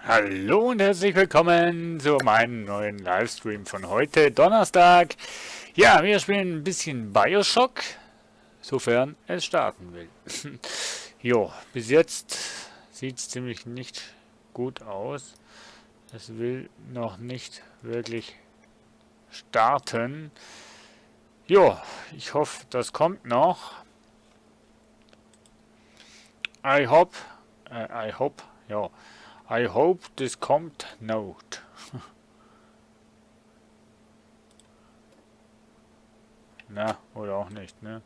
Hallo und herzlich willkommen zu meinem neuen Livestream von heute, Donnerstag. Ja, wir spielen ein bisschen BioShock, sofern es starten will. Jo, bis jetzt sieht es ziemlich nicht gut aus. Es will noch nicht wirklich starten. Jo, ich hoffe, das kommt noch. I hope, ja. I hope this kommt not. Na, oder auch nicht, ne?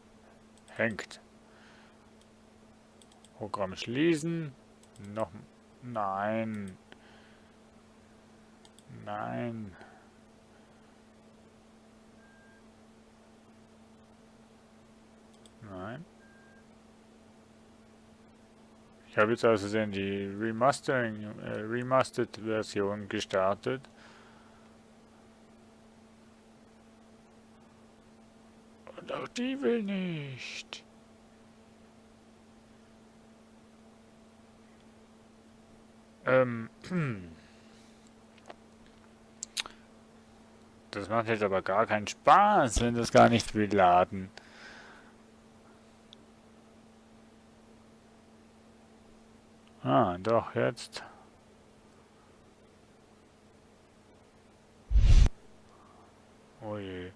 Hängt. Programm schließen. Noch. Nein. Nein. Nein. Ich habe jetzt aus Versehen die Remastered-Version gestartet. Und auch die will nicht. Das macht jetzt aber gar keinen Spaß, wenn das gar nicht will laden. Ah, doch, jetzt. Oh je.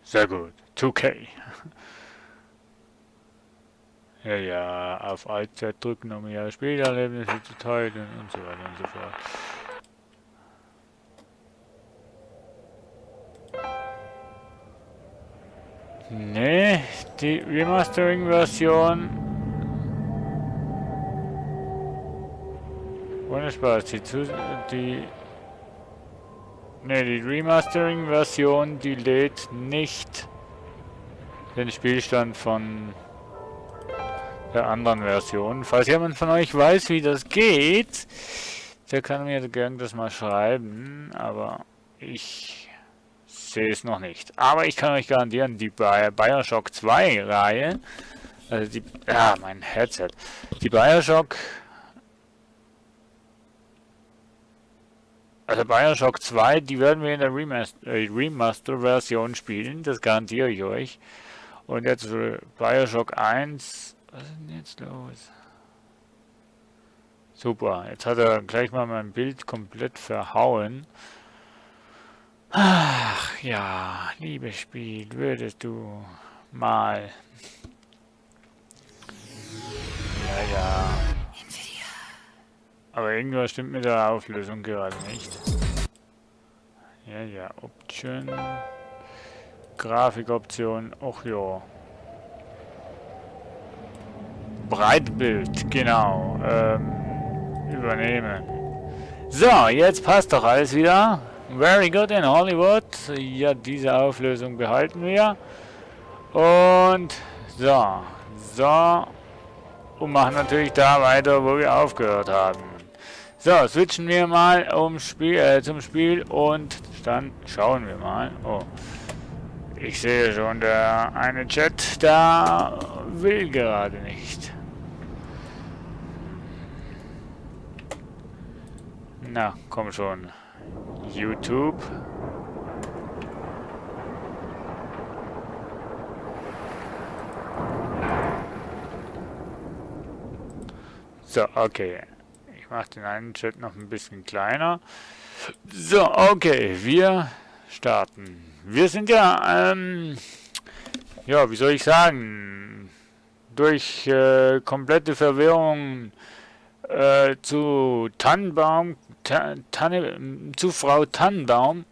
Sehr gut. 2K. Ja, auf Alt Z drücken, um ihre Spielerlebnisse zu teilen und so weiter und so fort. Nee, die Remastering-Version. Ohne Spaß, die Remastering-Version, die lädt nicht den Spielstand von der anderen Version. Falls jemand von euch weiß, wie das geht, der kann mir gerne das mal schreiben, aber ich sehe es noch nicht. Aber ich kann euch garantieren, die BioShock 2 Reihe, also die, mein Headset, die BioShock 2, die werden wir in der Remaster-Version spielen, das garantiere ich euch. Und jetzt BioShock 1, was ist denn jetzt los? Super, jetzt hat er gleich mal mein Bild komplett verhauen. Ach ja, liebes Spiel, würdest du mal... Ja. Aber irgendwas stimmt mit der Auflösung gerade nicht. Ja, Option... Grafikoption, och ja. Breitbild, genau. Übernehmen. So, jetzt passt doch alles wieder. Very good in Hollywood. Ja, diese Auflösung behalten wir. Und so. Und machen natürlich da weiter, wo wir aufgehört haben. So, switchen wir mal zum Spiel und dann schauen wir mal. Oh. Ich sehe schon, der eine Chat, da will gerade nicht. Na, komm schon. YouTube. So, okay. Ich mache den einen Chat noch ein bisschen kleiner. So, okay, wir starten. Wir sind ja, wie soll ich sagen, durch komplette Verwirrung zu zu Frau Tannenbaum,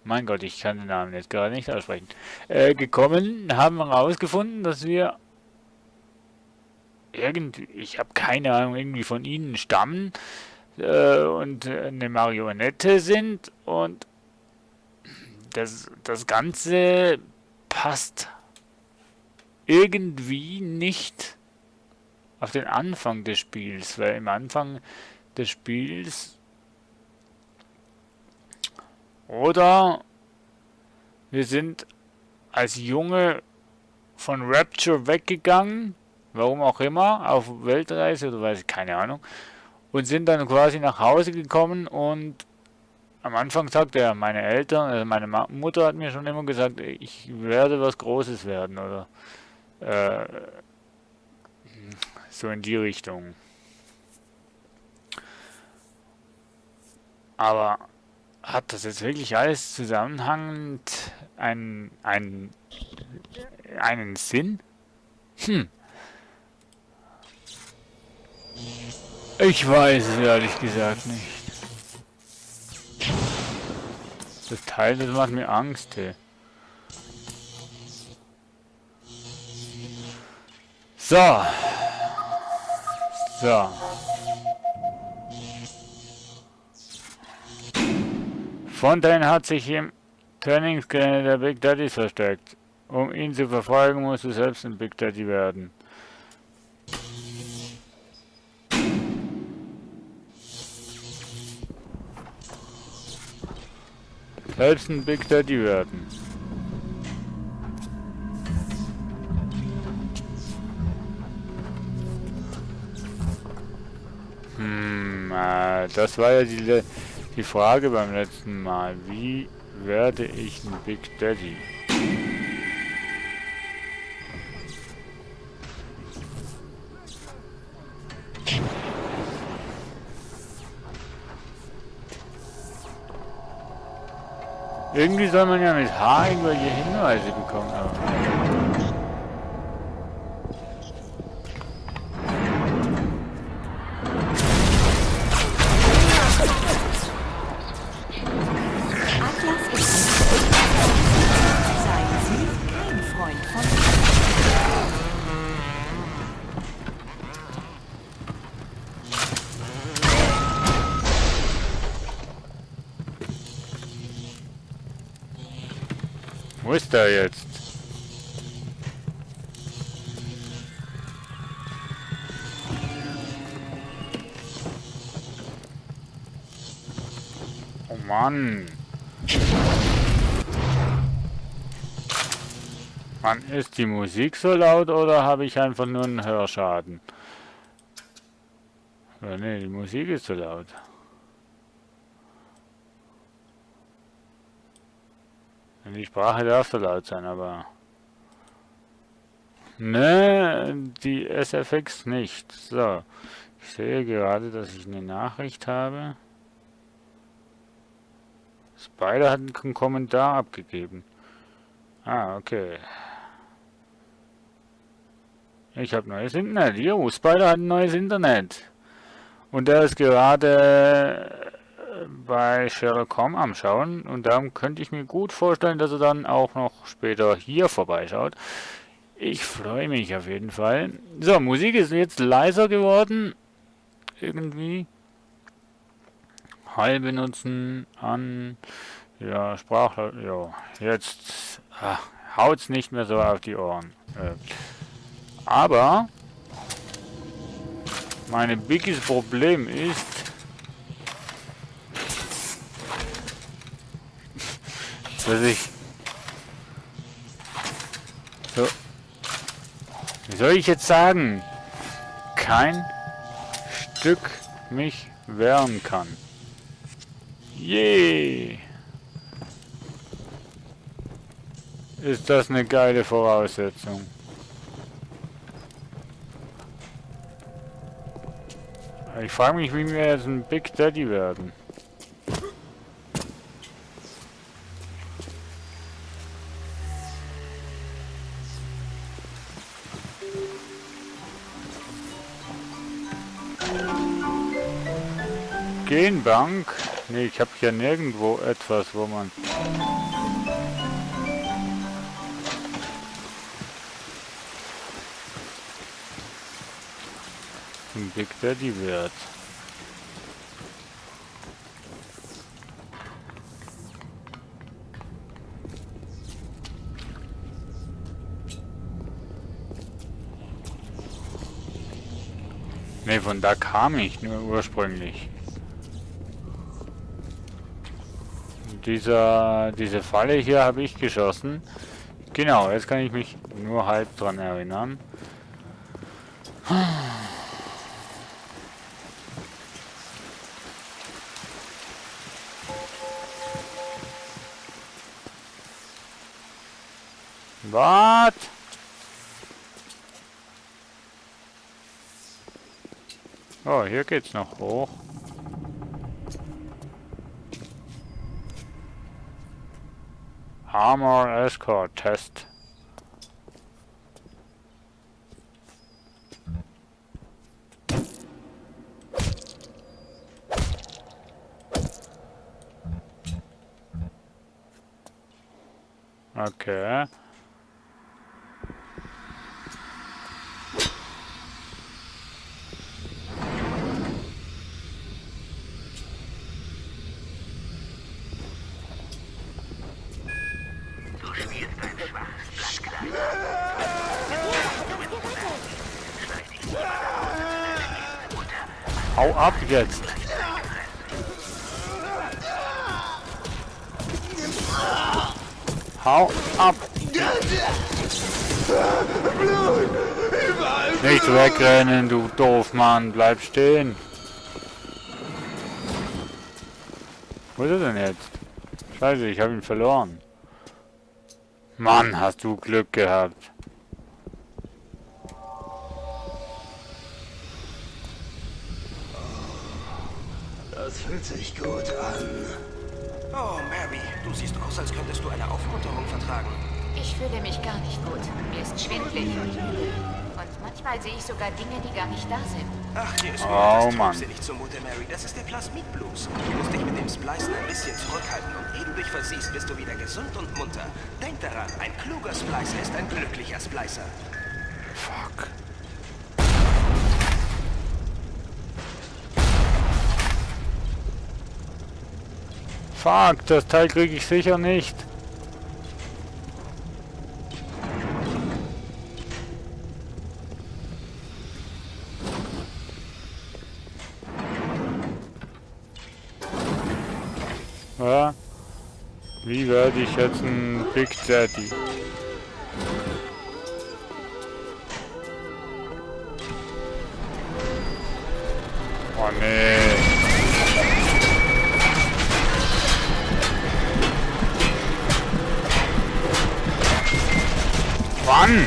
mein Gott, ich kann den Namen jetzt gerade nicht aussprechen, gekommen, haben herausgefunden, dass wir ich habe keine Ahnung, irgendwie von ihnen stammen und eine Marionette sind und das Ganze passt irgendwie nicht auf den Anfang des Spiels, weil im Anfang des Spiels oder wir sind als Junge von Rapture weggegangen warum auch immer, auf Weltreise oder weiß ich, keine Ahnung. Und sind dann quasi nach Hause gekommen und am Anfang sagte er, meine Eltern, also meine Mutter hat mir schon immer gesagt, ich werde was Großes werden oder äh, so in die Richtung. Aber hat das jetzt wirklich alles zusammenhängend einen Sinn? Hm, ich weiß es ehrlich gesagt nicht. Das Teil, das macht mir Angst, hey. So. So. Fontaine hat sich im Trainingsgelände der Big Daddies versteckt. Um ihn zu verfolgen, musst du selbst ein Big Daddy werden. Selbst ein Big Daddy werden. Das war ja die Frage beim letzten Mal. Wie werde ich ein Big Daddy? Irgendwie soll man ja mit H irgendwelche Hinweise bekommen. Aber wo ist der jetzt? Oh Mann. Mann, ist die Musik so laut oder habe ich einfach nur einen Hörschaden? Ja, nee, die Musik ist so laut. Die Sprache darf so laut sein, aber... Ne, die SFX nicht. So, ich sehe gerade, dass ich eine Nachricht habe. Spider hat einen Kommentar abgegeben. Ah, okay. Ich habe neues Internet. Jo, Spider hat ein neues Internet. Und er ist gerade bei Sherlock Holmes am Schauen. Und darum könnte ich mir gut vorstellen, dass er dann auch noch später hier vorbeischaut. Ich freue mich auf jeden Fall. So, Musik ist jetzt leiser geworden. Irgendwie. Hall benutzen, an. Ja, Sprache. Ja, jetzt haut's nicht mehr so auf die Ohren. Aber mein biggest Problem ist, dass ich so, wie soll ich jetzt sagen, kein Stück mich wehren kann. Je! Ist das eine geile Voraussetzung. Ich frage mich, wie wir jetzt ein Big Daddy werden. Genbank? Ne, ich habe hier nirgendwo etwas, wo man... ein Big Daddy wird. Ne, von da kam ich nur ursprünglich. Diese Falle hier habe ich geschossen. Genau, jetzt kann ich mich nur halb dran erinnern. Was? Oh, hier geht's noch hoch. Armor Escort Test. Okay. Hau ab jetzt! Hau ab! Nicht wegrennen, du Doofmann! Bleib stehen! Wo ist er denn jetzt? Scheiße, ich habe ihn verloren. Mann, hast du Glück gehabt. Das fühlt sich gut an. Oh, Mary, du siehst aus, als könntest du eine Aufmunterung vertragen. Ich fühle mich gar nicht gut. Mir ist schwindelig und übel. Und manchmal sehe ich sogar Dinge, die gar nicht da sind. Ach, hier ist mir Oh, das Mann. trübsinnig zumute, Mary. Das ist der Plasmid-Blues. Du musst dich mit dem Splicen ein bisschen zurückhalten und ehe du dich versiehst, bist du wieder gesund und munter. Denk daran, ein kluger Splicer ist ein glücklicher Splicer. Fuck. Fuck, das Teil kriege ich sicher nicht. Ja. Wie werde ich jetzt ein Big Daddy? Oh nee. Mann!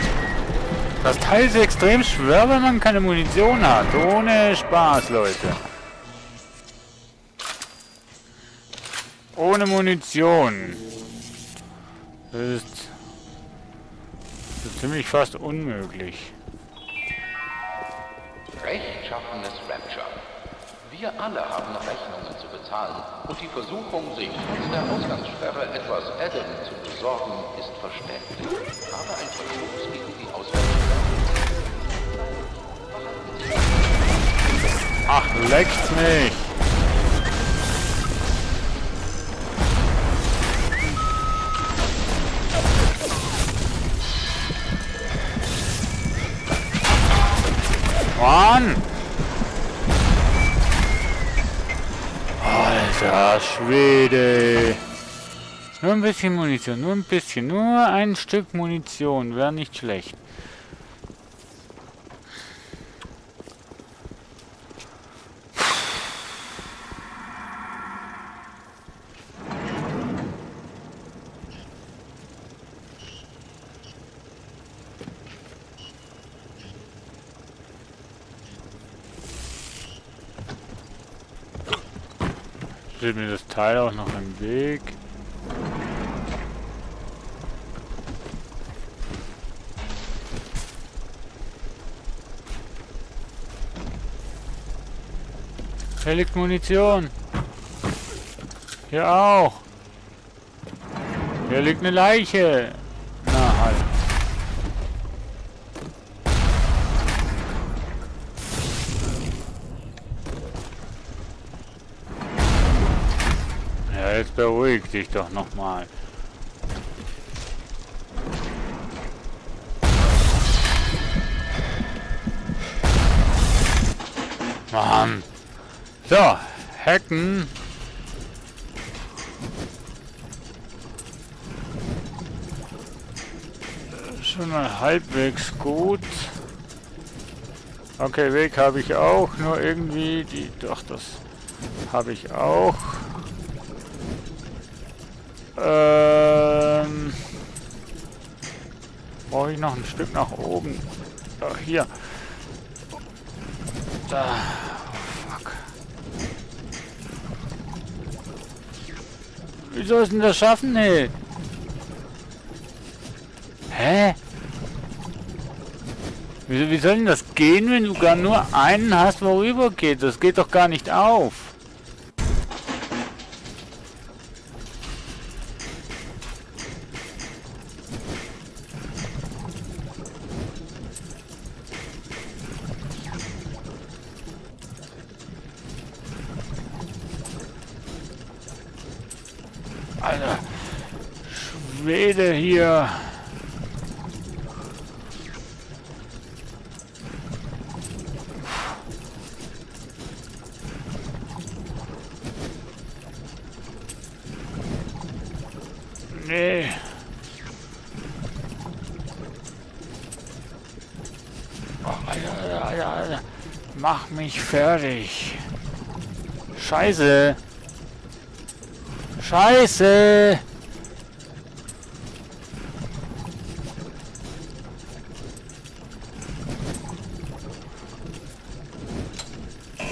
Das Teil ist extrem schwer, wenn man keine Munition hat. Ohne Spaß, Leute. Ohne Munition. Das ist so ziemlich fast unmöglich. Rechtschaffenes Rapture. Wir alle haben Rechnungen zu bezahlen und die Versuchung, sich trotz der Ausgangssperre etwas Adam zu besorgen, ist verständlich. Aber ein Verstoß gegen die Ausgangssperre. Ach, leckt mich! Mann! Alter Schwede! Nur ein bisschen Munition, nur ein bisschen, nur ein Stück Munition, wäre nicht schlecht. Steht mir das Teil auch noch im Weg? Hier liegt Munition. Hier auch. Hier liegt eine Leiche. Na halt. Ja, jetzt beruhig dich doch nochmal. Mann. So, hacken. Schon mal halbwegs gut. Okay, Weg habe ich auch, nur irgendwie die. Doch, das habe ich auch. brauche ich noch ein Stück nach oben. Ach, hier. Da. Oh, fuck. Wie soll ich denn das schaffen? Nee. Hä? Wie soll denn das gehen, wenn du gar nur einen hast, worüber geht? Das geht doch gar nicht auf. Alter, Schwede hier. Nee. Oh, Alter. Mach mich fertig. Scheiße. Scheiße!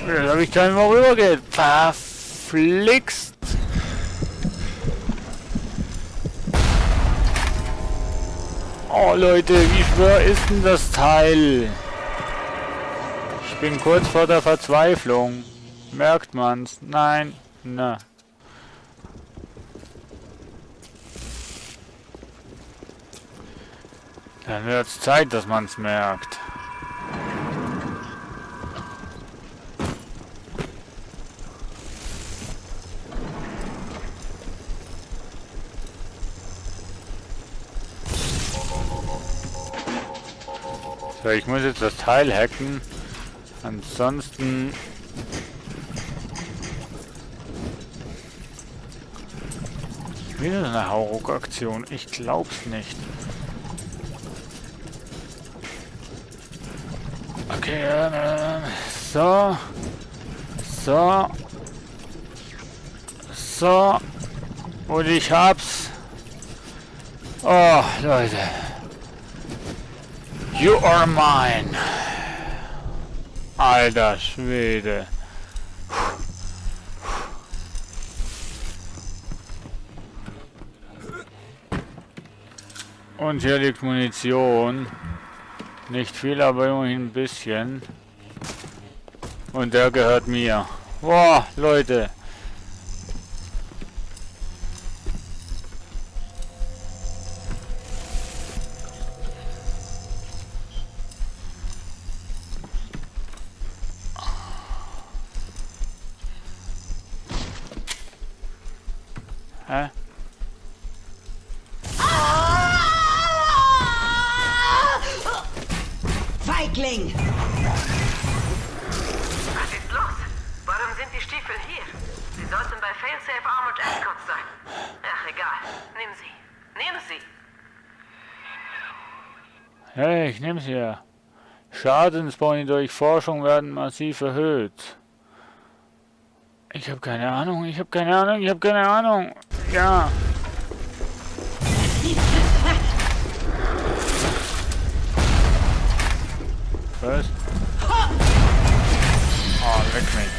Jetzt habe ich keinen mehr rübergeht. Verflixt! Oh Leute, wie schwer ist denn das Teil? Ich bin kurz vor der Verzweiflung. Merkt man's? Nein. Na. Dann wird es Zeit, dass man es merkt. So, ich muss jetzt das Teil hacken. Ansonsten... Wieder eine Hauruck-Aktion. Ich glaub's nicht. Okay, so. Und ich hab's. Oh, Leute. You are mine. Alter Schwede. Und hier liegt Munition. Nicht viel, aber immerhin ein bisschen. Und der gehört mir. Boah, Leute. Hä? Feigling! Was ist los? Warum sind die Stiefel hier? Sie sollten bei Failsafe Armored Escort sein. Ach, egal. Nimm sie. Nimm sie. Hey, ich nehm's hier. Schadensboni durch Forschung werden massiv erhöht. Ich habe keine Ahnung. Ja. Was? Oh, leck mich.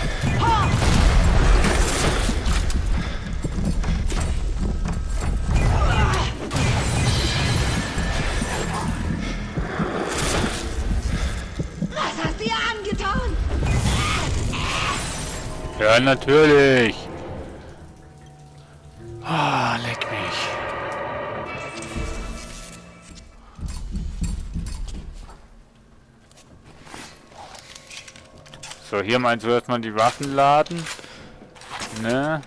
Was hast du ihr angetan? Ja, natürlich. Ah, leck mich. So, hier meinst du erstmal die Waffen laden. Ne?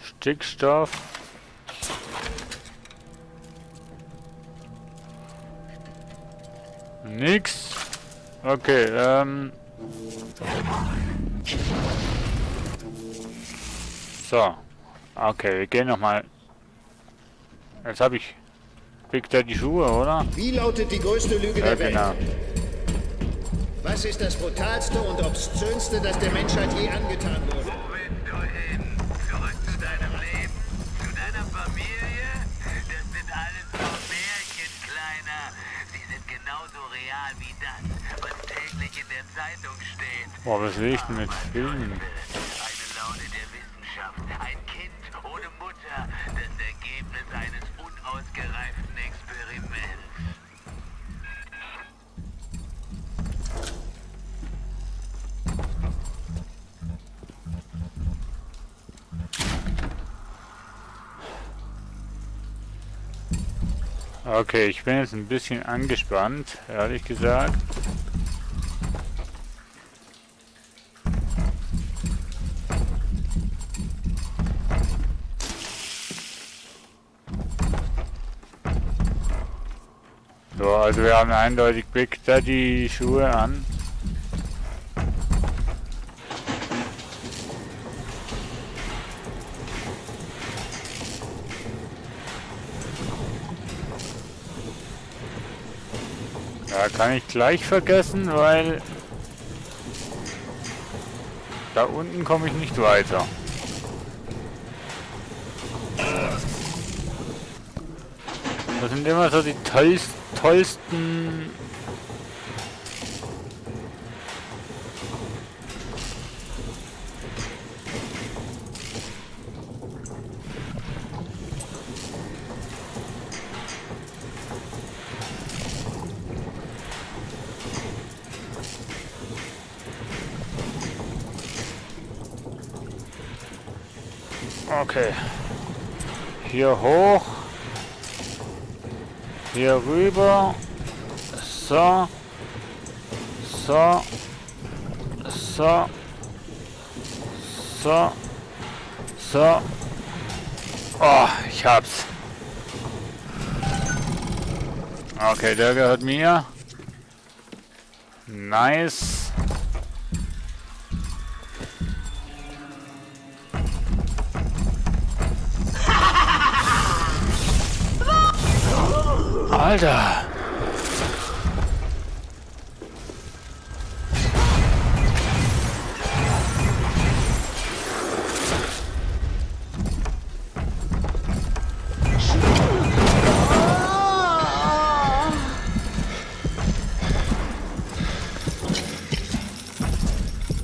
Stickstoff. Nix. Okay, so. Okay, wir gehen nochmal. Jetzt habe ich... Kriegt er die Schuhe, oder? Wie lautet die größte Lüge Ja, der Welt? genau. Was ist das Brutalste und Obszönste, das der Menschheit je angetan wurde? Wo willst du hin? Zurück zu deinem Leben? Zu deiner Familie? Das sind alles nur Märchen, Kleiner. Sie sind genauso real wie das, was täglich in der Zeitung steht. Boah, was will ich denn mit Filmen? Eine Laune der Wissenschaft. Ein Kind ohne Mutter. Das Ergebnis eines unausgereiften Experiments. Okay, ich bin jetzt ein bisschen angespannt, ehrlich gesagt. So, also wir haben eindeutig Big Daddy Schuhe an. Ja, kann ich gleich vergessen, weil da unten komme ich nicht weiter. Das sind immer so die tollsten Okay. Hier hoch. Hier rüber. So. So. So. So. So. Oh, ich hab's. Okay, der gehört mir. Nice. Alter!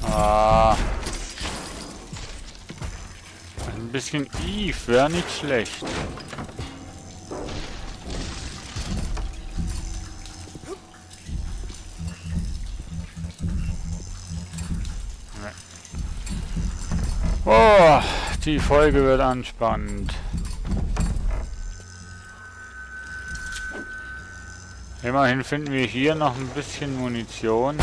Ah. Ein bisschen Eve wäre nicht schlecht. Oh, die Folge wird anspannend. Immerhin finden wir hier noch ein bisschen Munition.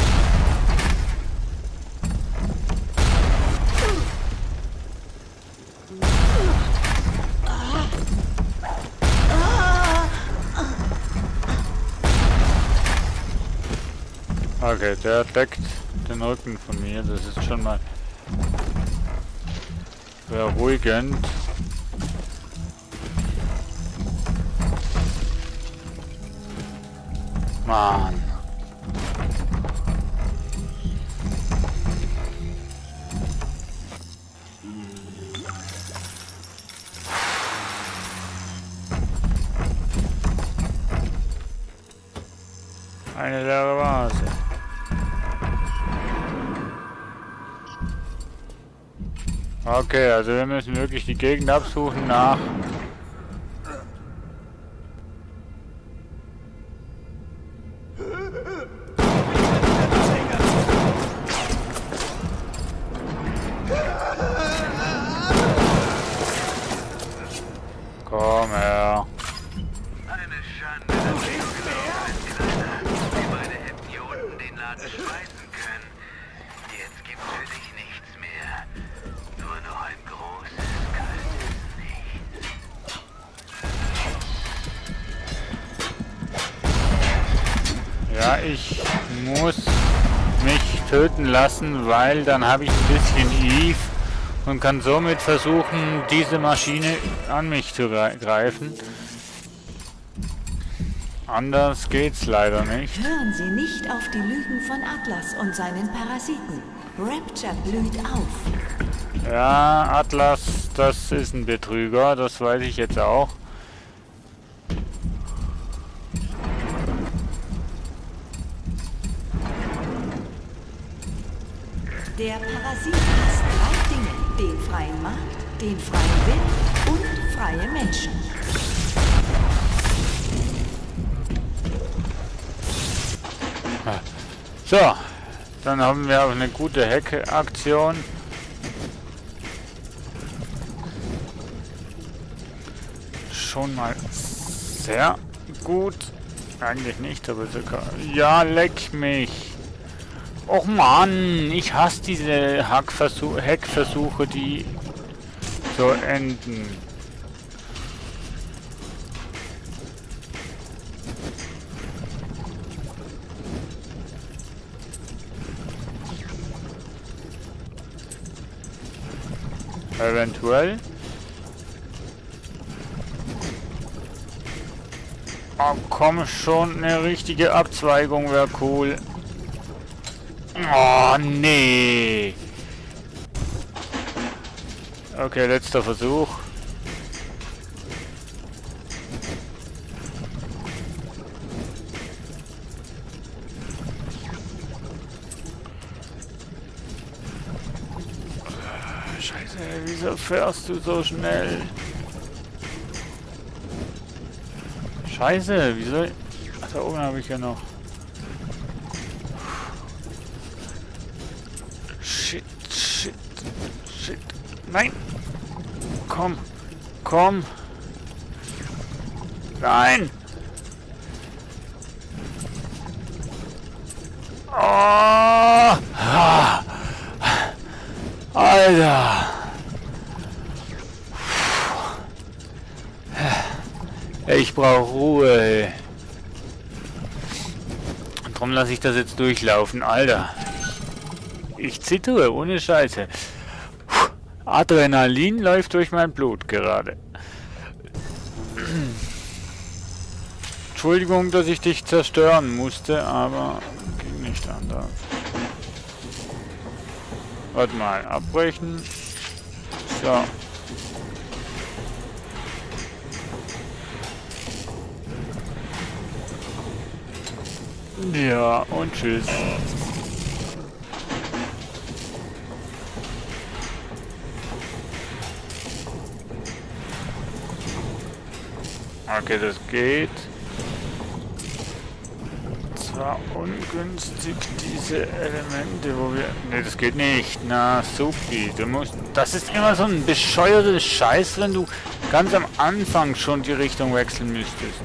Okay, der deckt den Rücken von mir, das ist schon mal beruhigend. Mann. Eine leere Vase. Okay, also wir müssen wirklich die Gegend absuchen nach komm her. Eine Schande, dass du gelaufen bist, Kleiner. Wie meine Idioten den Laden schmeißen können. Jetzt gibt's für dich nichts mehr. Nur noch ein großes, kaltes Nichts. Ja, ich muss mich töten lassen, weil dann habe ich ein bisschen Eve und kann somit versuchen, diese Maschine an mich zu greifen. Anders geht's leider nicht. Hören Sie nicht auf die Lügen von Atlas und seinen Parasiten. Rapture blüht auf. Ja, Atlas, das ist ein Betrüger, das weiß ich jetzt auch. Der Parasit hasst 3 Dinge. Den freien Markt, den freien Willen und freie Menschen. So, dann haben wir auch eine gute Hack-Aktion. Schon mal sehr gut. Eigentlich nicht, aber sogar... Ja, leck mich. Och Mann, ich hasse diese Hackversuche, die so enden. Eventuell. Oh, komm schon, eine richtige Abzweigung wäre cool. Oh, nee. Okay, letzter Versuch. Scheiße, wieso fährst du so schnell? Scheiße, wieso? Ach, da oben habe ich ja noch. Shit, shit, shit. Nein! Komm, komm! Nein! Oh! Ah. Alter! Ich brauche Ruhe, ey. Darum lasse ich das jetzt durchlaufen, Alter. Ich zittere, ohne Scheiße. Adrenalin läuft durch mein Blut gerade. Entschuldigung, dass ich dich zerstören musste, aber ging nicht anders. Warte mal, abbrechen. So. Ja, und tschüss. Okay, das geht. Zwar ungünstig, diese Elemente, wo wir... Ne, das geht nicht. Na, supi. Du musst... Das ist immer so ein bescheuertes Scheiß, wenn du ganz am Anfang schon die Richtung wechseln müsstest.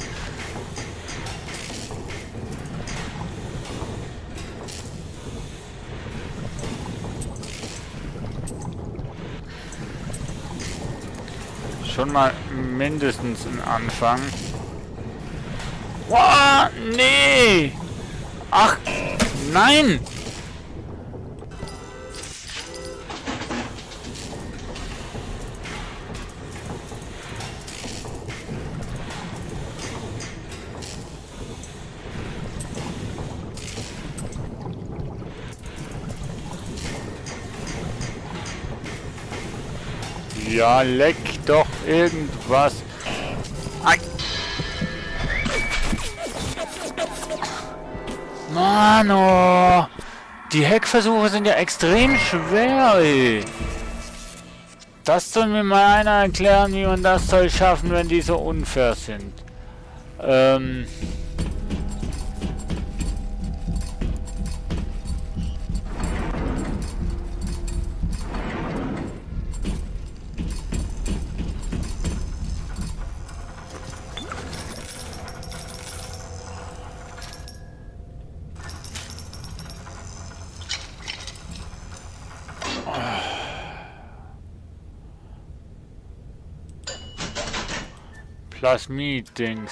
Schon mal mindestens ein Anfang. Wow, nee! Ach, nein! Ja, leck doch irgendwas. Ai. Mano! Die Hackversuche sind ja extrem schwer, ey. Das soll mir mal einer erklären, wie man das soll schaffen, wenn die so unfair sind. Plasmid-Dings.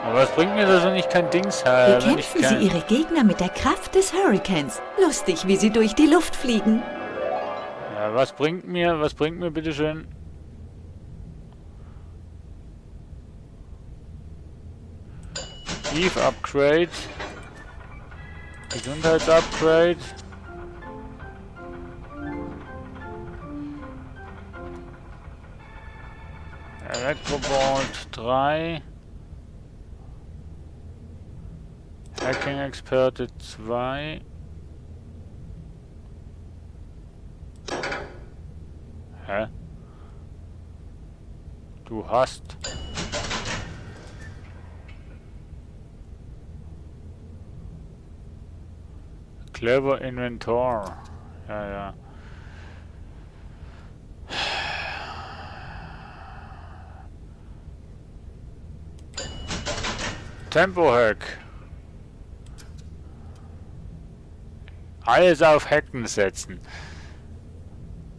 Aber was bringt mir das, wenn ich kein Dings habe? Bekämpfen Sie Ihre Gegner mit der Kraft des Hurrikans. Lustig, wie sie durch die Luft fliegen. Ja, was bringt mir bitteschön? Eve Upgrade. Gesundheitsupgrade. Elektrobolt 3. Hacking-Experte 2. Hä? Du hast... Clever Inventor. Ja, ja. Tempo-Hack. Alles auf Hacken setzen.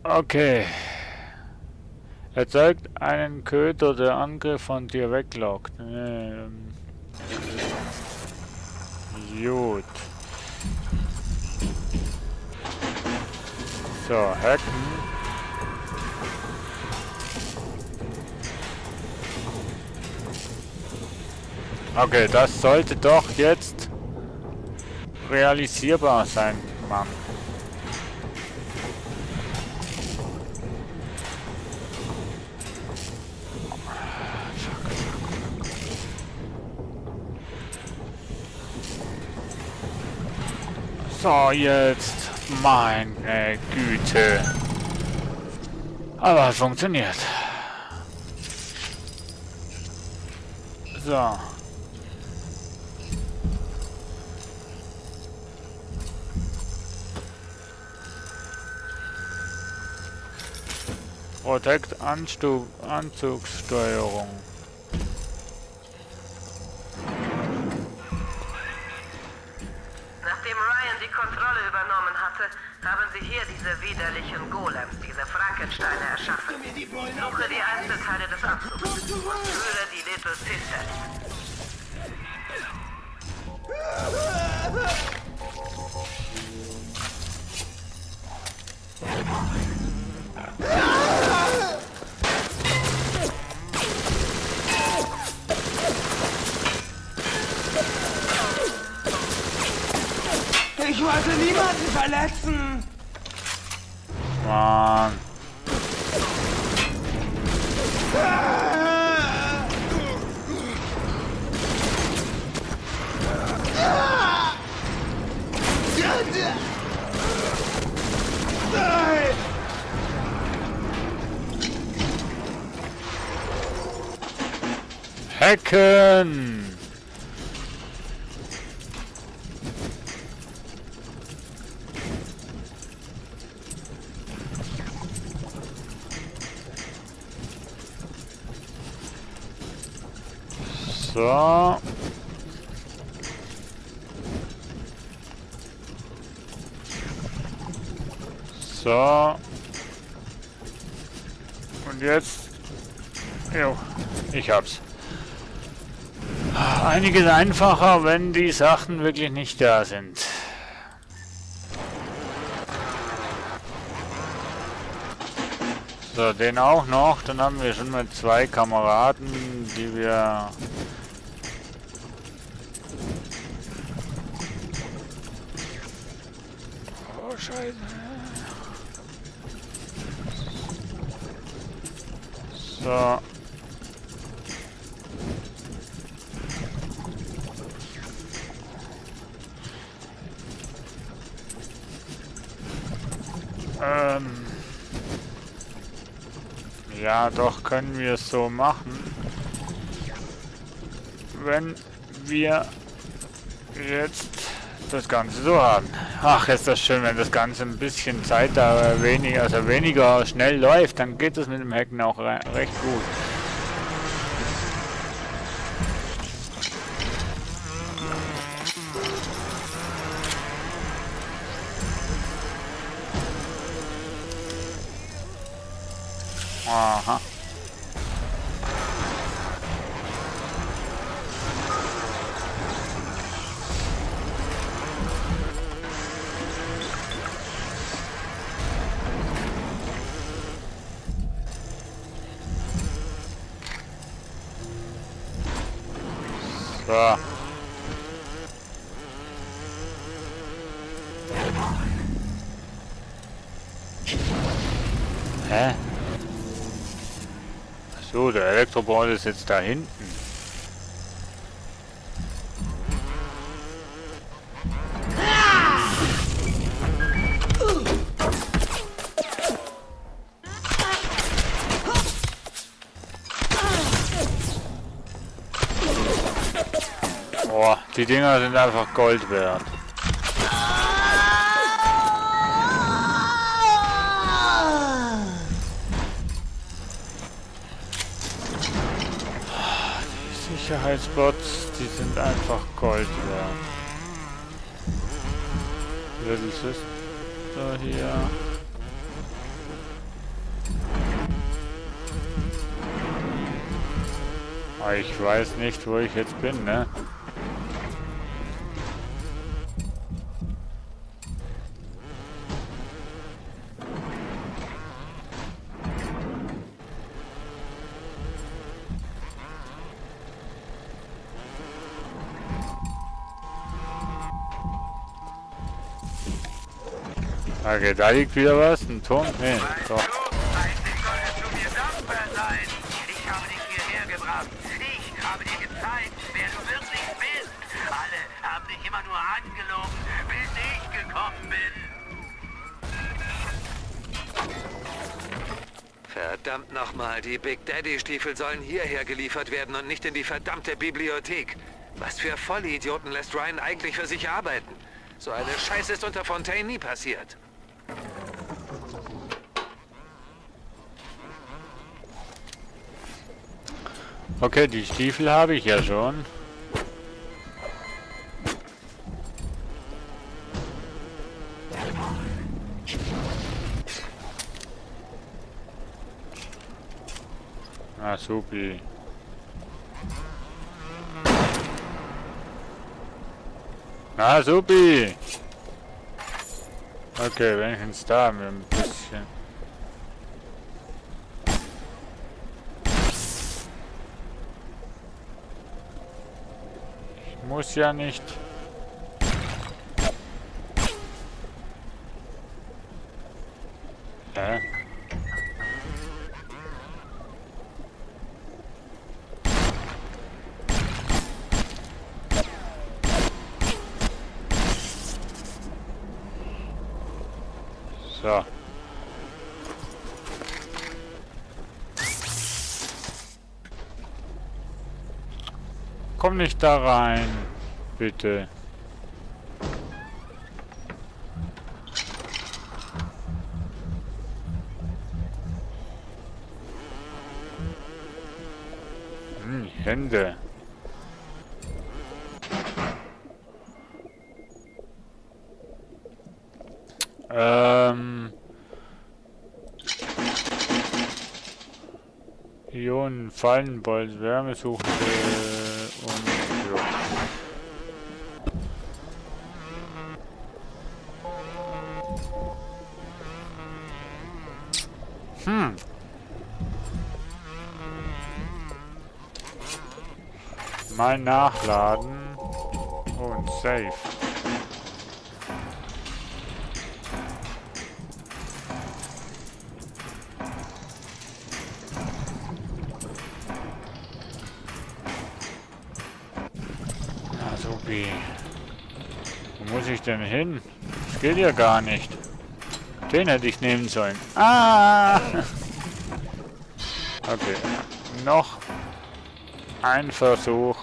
Okay. Erzeugt einen Köder, der Angriff von dir weglockt. Gut. So, hacken. Okay, das sollte doch jetzt realisierbar sein, Mann. So, jetzt. Meine Güte. Aber es funktioniert. So. Protect Anzugssteuerung. Nachdem Ryan die Kontrolle übernommen hatte, haben sie hier diese widerlichen Golems, diese Frankensteine erschaffen. Suche die Einzelteile des Anzugs und führe die Little Sisters. Ich wollte niemanden verletzen. Mann. Hacken! So. So. Und jetzt... Jo, ich hab's. Einiges einfacher, wenn die Sachen wirklich nicht da sind. So, den auch noch. Dann haben wir schon mal 2 Kameraden, die wir... Oh, Scheiße. So. Ja, doch können wir es so machen. Wenn wir jetzt das Ganze so haben. Ach, ist das schön, wenn das Ganze ein bisschen Zeitdauer weniger schnell läuft, dann geht es mit dem Hacken auch recht gut. Aha. So. Hä? So, der Elektroball ist jetzt da hinten. Boah, die Dinger sind einfach Gold wert. Sicherheitsbots, die sind einfach Gold wert. Little Sister hier. Aber ich weiß nicht, wo ich jetzt bin, ne? Okay, da liegt wieder was. Ein Turm? Nee, doch. Eigentlich solltest du mir dankbar sein. Ich habe dich hierher gebracht. Ich habe dir gezeigt, wer du wirklich bist. Alle haben dich immer nur angelogen, bis ich gekommen bin. Verdammt nochmal, die Big Daddy-Stiefel sollen hierher geliefert werden und nicht in die verdammte Bibliothek. Was für Vollidioten lässt Ryan eigentlich für sich arbeiten? So eine Scheiße ist unter Fontaine nie passiert. Okay, die Stiefel habe ich ja schon. Ah, supi. Ah, supi. Okay, wenigstens da haben wir ein bisschen. Ich muss ja nicht. Hä? So. Komm nicht da rein, bitte. Hände. Ionen, Fallenbolt, Wärmesuchende und ja. Mal nachladen und save. Wo muss ich denn hin? Das geht ja gar nicht. Den hätte ich nehmen sollen. Ah! Okay. Noch ein Versuch.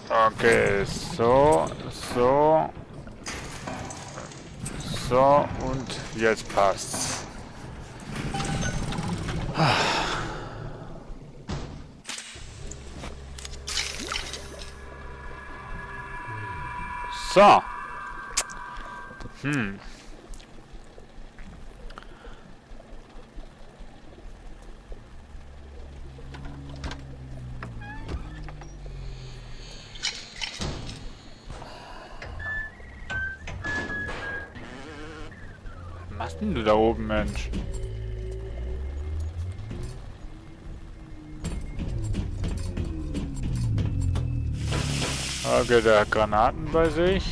Okay, so und jetzt passt's. So. Was machst denn du da oben, Mensch? Okay, der hat Granaten bei sich.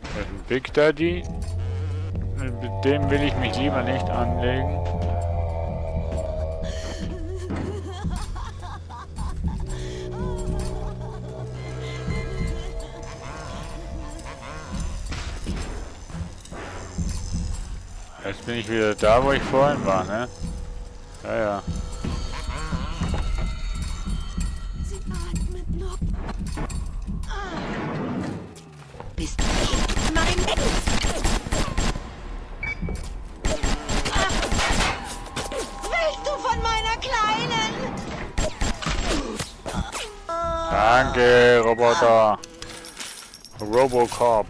Das ist ein Big Daddy. Mit dem will ich mich lieber nicht anlegen. Jetzt bin ich wieder da, wo ich vorhin war, ne? Ja, ja. Sie atmet noch. Bist du nicht mein Willst du von meiner Kleinen? Danke, Roboter. Robocop.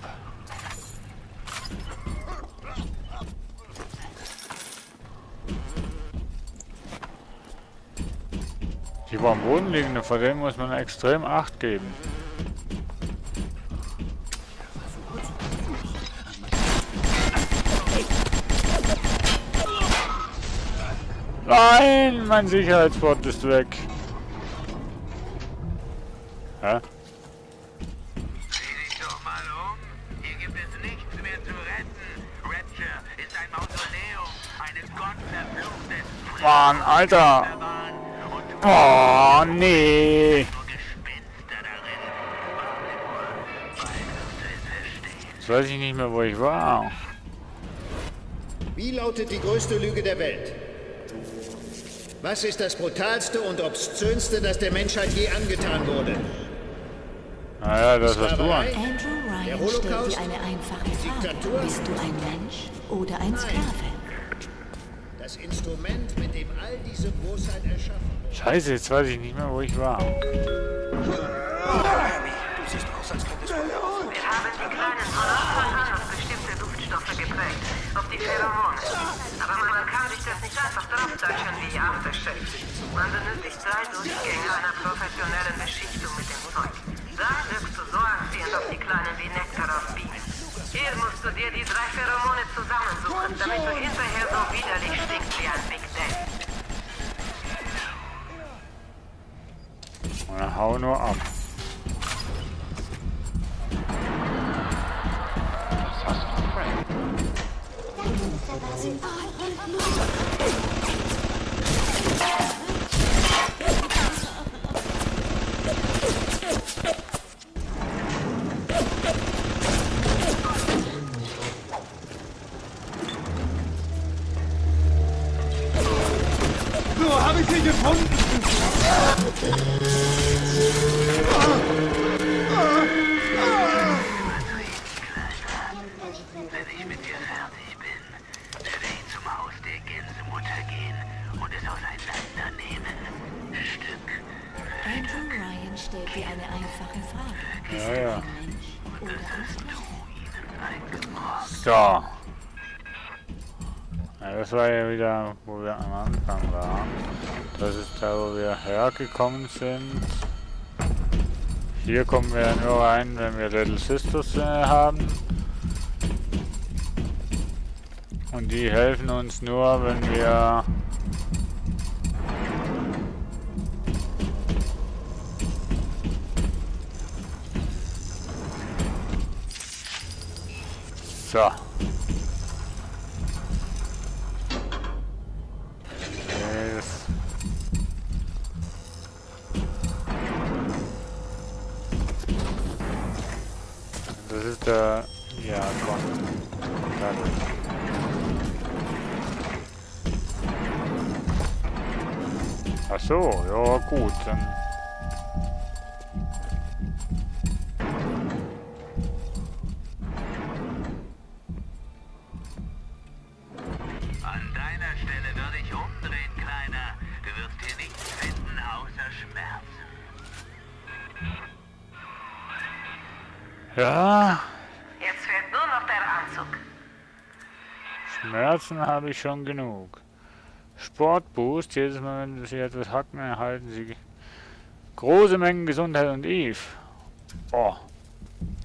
Die am Boden liegende, vor denen muss man extrem Acht geben. Nein, mein Sicherheitsbot ist weg. Hä? Sieh dich doch mal um. Hier gibt es nichts mehr zu retten. Rapture ist ein Mausoleum eines gottverfluchten Mann, Alter. Oh, nee. Jetzt weiß ich nicht mehr, wo ich war. Wie lautet die größte Lüge der Welt? Was ist das brutalste und obszönste, das der Menschheit je angetan wurde? Naja, das hast du an. Andrew Der Ryan stellt Holocaust? dir eine einfache Die Frage. Diktatur? Bist du ein Mensch oder ein Sklave? Das Instrument, mit dem all diese Großheit erschaffen wurde. Scheiße, jetzt weiß ich nicht mehr, wo ich war. Wir haben die Kleinen von Anfang an auf bestimmte Duftstoffe geprägt, auf die Pheromone. Aber man kann sich das nicht einfach draufdeutschen wie Aftershave. Man benötigt 3 Durchgänge einer professionellen Beschichtung mit dem Zeug. Dann wirkst du so anziehend auf die Kleinen wie Nektar auf Bienen. Hier musst du dir die 3 Pheromone zusammensuchen, damit du hinterher so widerlich stinkst wie ein Big Daddy. Na, hau nur ab. Das hast du, Frank. Sie atmet noch. Wenn ich mit dir fertig bin, werde ich zum Haus der Gänsemutter gehen und es auseinandernehmen. Stück für Andrew Ryan stellt dir eine einfache Frage. Bist Ja, du ja. ein Mensch oder ein Sklave? So. Ja, das war ja wieder, wo wir am Anfang waren. Das ist da, wo wir hergekommen sind. Hier kommen wir ja nur rein, wenn wir Little Sisters haben. Und die helfen uns nur, wenn wir... So. Yes. Das ist der... Ja, komm. Fertig. Ach so, ja gut, dann... An deiner Stelle würde ich umdrehen, Kleiner. Du wirst hier nichts finden außer Schmerzen. Ja, Jetzt fehlt nur noch der Anzug. Schmerzen habe ich schon genug. Sportboost, jedes Mal, wenn Sie etwas hacken, erhalten Sie große Mengen Gesundheit und Eve. Oh,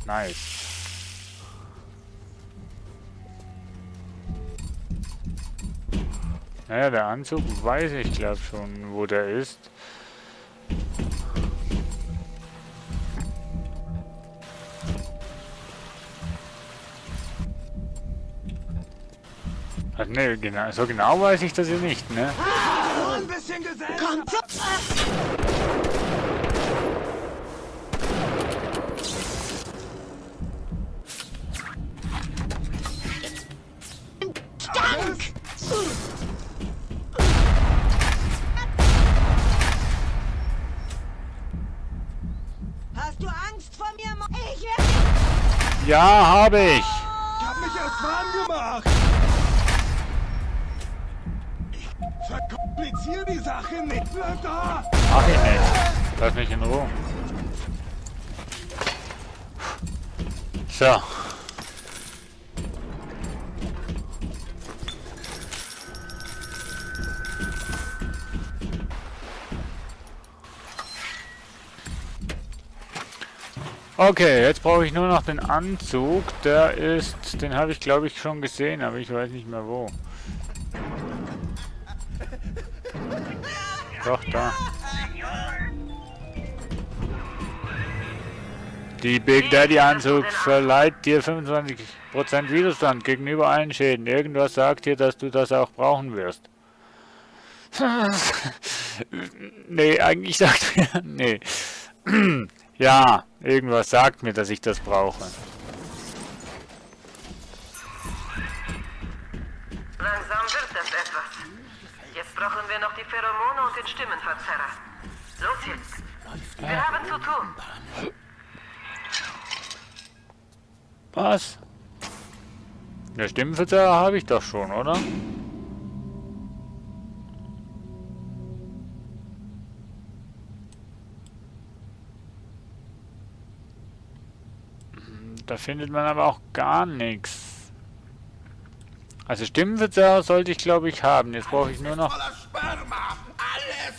nice. Naja, der Anzug weiß ich glaube schon, wo der ist. Also, ne, genau, so genau weiß ich das ja nicht, ne? Ein bisschen Gesellschaft. Hast du Angst vor mir? Ich werde... Ja, habe ich. Ich hab mich erst warm gemacht. Ich verkompliziere die Sache nicht. Bleib da. Mach ich nicht. Lass mich in Ruhe. So. Okay, jetzt brauche ich nur noch den Anzug. Der ist, den habe ich glaube ich schon gesehen, aber ich weiß nicht mehr wo. Doch, da. Die Big Daddy Anzug verleiht dir 25% Widerstand gegenüber allen Schäden. Irgendwas sagt dir, dass du das auch brauchen wirst. Nee, eigentlich sagt mir... Nee. Ja, irgendwas sagt mir, dass ich das brauche. Langsam wird das etwas. Jetzt brauchen wir noch die Pheromone und den Stimmenverzerrer. Los jetzt. Wir haben zu tun. Was? Der Stimmenverzerrer habe ich doch schon, oder? Da findet man aber auch gar nichts. Also Stimmenverzerrer sollte ich glaube ich haben. Jetzt brauche ich nur noch... Voller Sperma. Alles.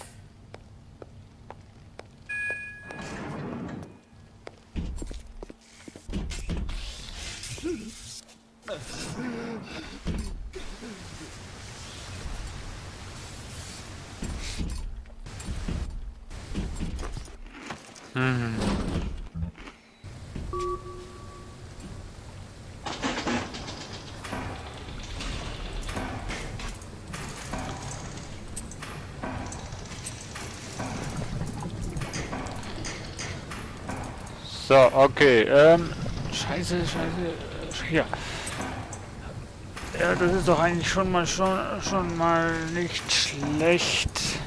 So, okay, Scheiße, ja. Ja, das ist doch eigentlich schon mal nicht schlecht.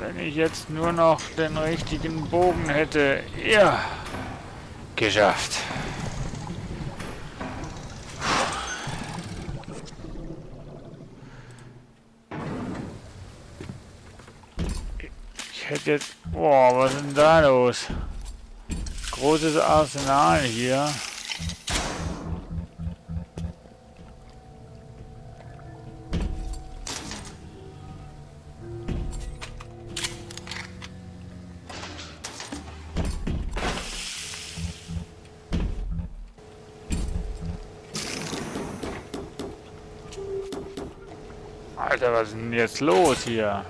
Wenn ich jetzt nur noch den richtigen Bogen hätte. Ja, geschafft. Ich hätte jetzt... Boah, was ist denn da los? Großes Arsenal hier. Alter, was ist denn jetzt los hier?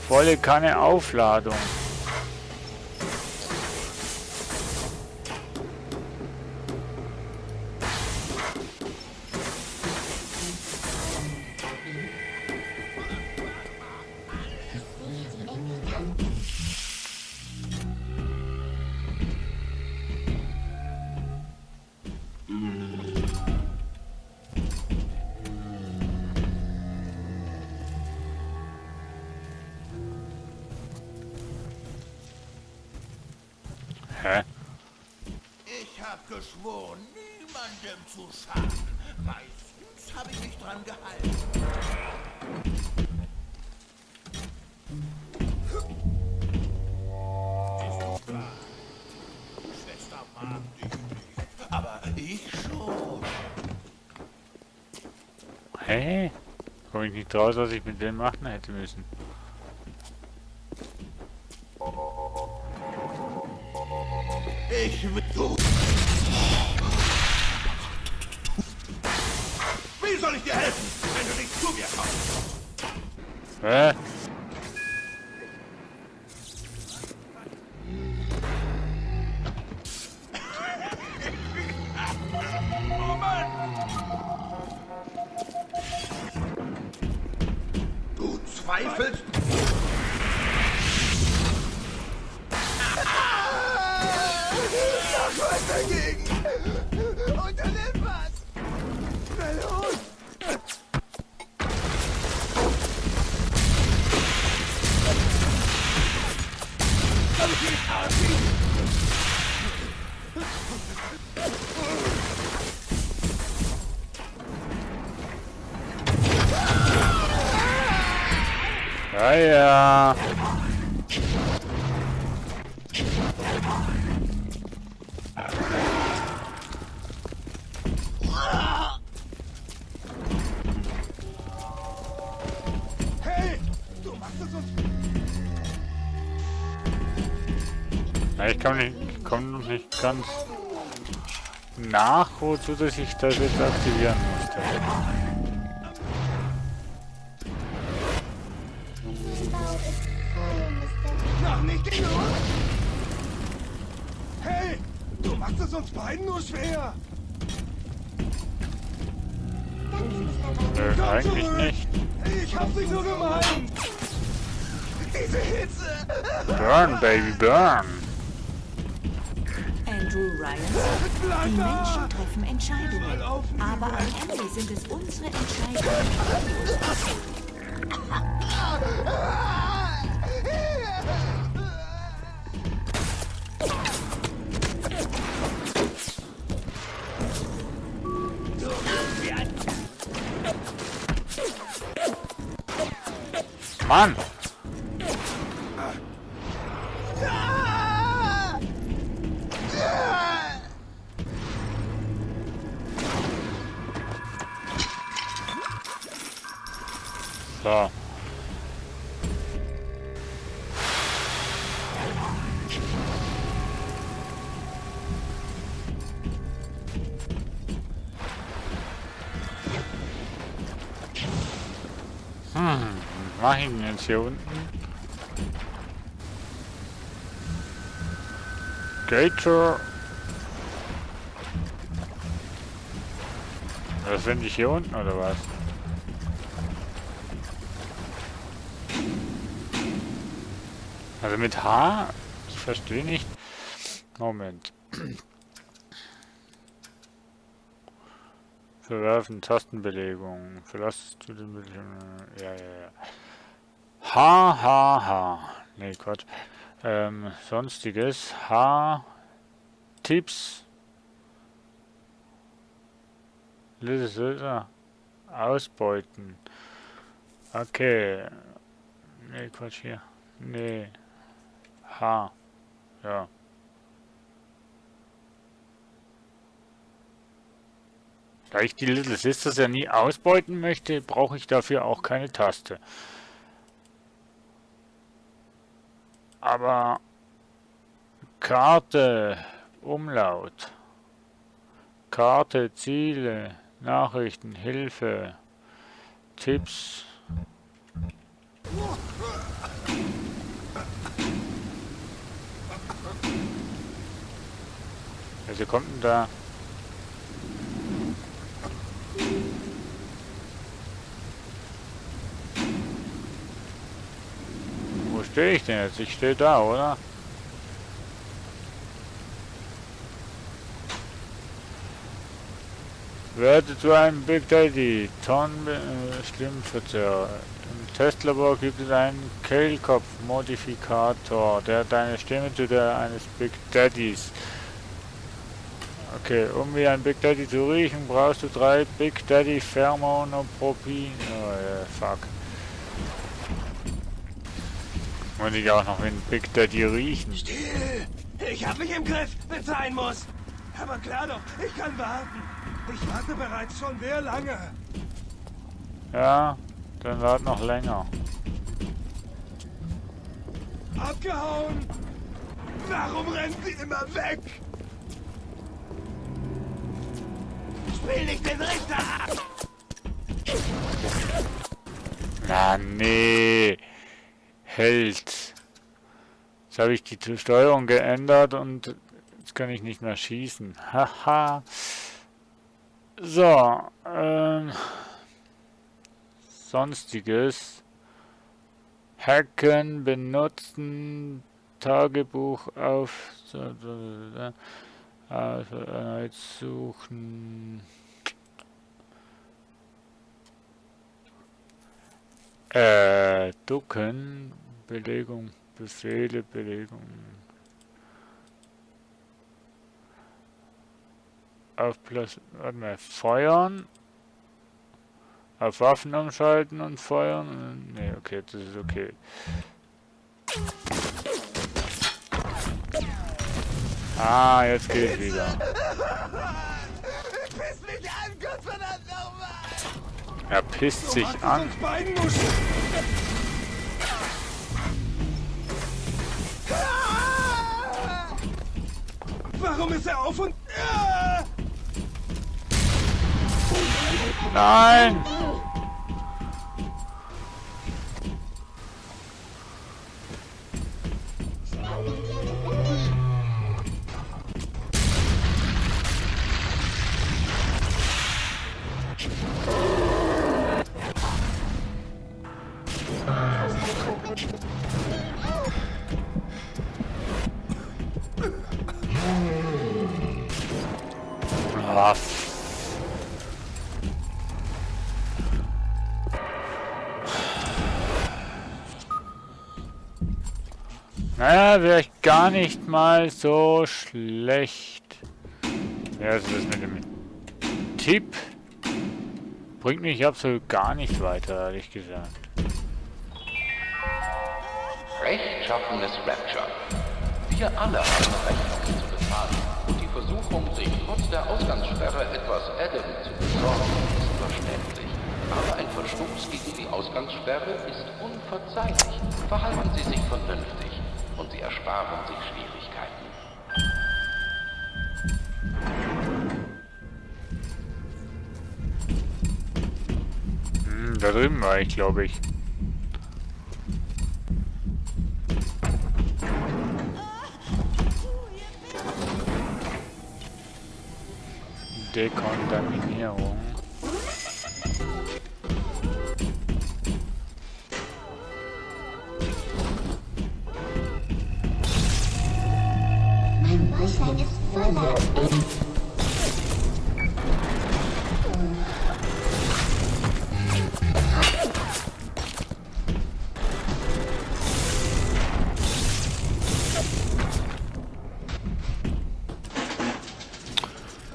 Volle Kanne Aufladung. Hä? Ich hab geschworen, niemandem zu schaden. Meistens habe ich mich dran gehalten. Ist doch klar. Schwester mag dich nicht, aber ich schon. Hä? Komme ich nicht raus, was ich mit dem machen hätte müssen. Ich will... Wie soll dir helfen, wenn du nicht zu mir kommst. Hä? Oh Mann! Du zweifelst? Sag was dagegen! Unternimm was! Na los! Ja, ja. Hey! Du machst es uns... Ja, ich komm noch nicht ganz nach, wozu dass ich das jetzt aktivieren musste. Noch nicht genug? Hey! Du machst es uns beiden nur schwer! Nö, eigentlich nicht. Ich hab's nicht so gemeint! Diese Hitze! Burn, Baby, burn! Andrew Ryan sagt, die Menschen treffen Entscheidungen, aber am Ende sind es unsere Entscheidungen, die uns abhängen. Mann! So. Mach ich denn jetzt hier unten? Gator. Das finde ich hier unten oder was? Also mit H? Ich verstehe nicht. Moment. Verwerfen Tastenbelegung. Verlass du den Bildschirm. Ja. H. Nee, Gott. Sonstiges. H. Tipps. Little Ausbeuten. Okay. Nee, Quatsch hier. Nee. H. Ja. Da ich die Little Sisters ja nie ausbeuten möchte, brauche ich dafür auch keine Taste. Aber Karte, Umlaut, Karte, Ziele, Nachrichten, Hilfe, Tipps. Also kommt denn da? Wo stehe ich denn jetzt? Ich stehe da, oder? Werde zu einem Big Daddy. Stimmverzerrer. Im Testlabor gibt es einen Kehlkopf-Modifikator, der deine Stimme zu der eines Big Daddys. Okay, um wie ein Big Daddy zu riechen, brauchst du 3 Big Daddy Pheromonopropin. Oh ja, fuck. Muss ich auch noch wie ein Big Daddy riechen? Still! Ich hab mich im Griff, wenn's sein muss. Aber klar doch, ich kann warten. Ich warte bereits schon sehr lange. Ja, dann wart noch länger. Abgehauen! Warum rennt sie immer weg? Spiel nicht den Richter ab! Na, nee. Hält. Jetzt habe ich die Steuerung geändert und jetzt kann ich nicht mehr schießen. Haha. So. Sonstiges. Hacken, benutzen, Tagebuch auf. Erneut suchen. Ducken, Belegung, Befehle, Belegung. Auf Plus, warte mal, feuern. Auf Waffen umschalten und feuern. Ne, okay, das ist okay. Ah, jetzt geht's wieder. Piss mich an, Gottverdammt nochmal! Er pisst sich an. Warum ist er auf und... Nein! Ah, naja, wäre ich gar nicht mal so schlecht. Ja, also das mit dem Tipp bringt mich absolut gar nicht weiter, ehrlich gesagt. Rechtschaffenes Rapture. Wir alle haben Rechnungen zu bezahlen und die Versuchung, sich trotz der Ausgangssperre etwas Adam zu besorgen, ist verständlich. Aber ein Verstoß gegen die Ausgangssperre ist unverzeihlich. Verhalten Sie sich vernünftig und Sie ersparen sich Schwierigkeiten. Da drüben war ich, glaube ich. Dekontaminierung. Mein Bäuchlein ist voller.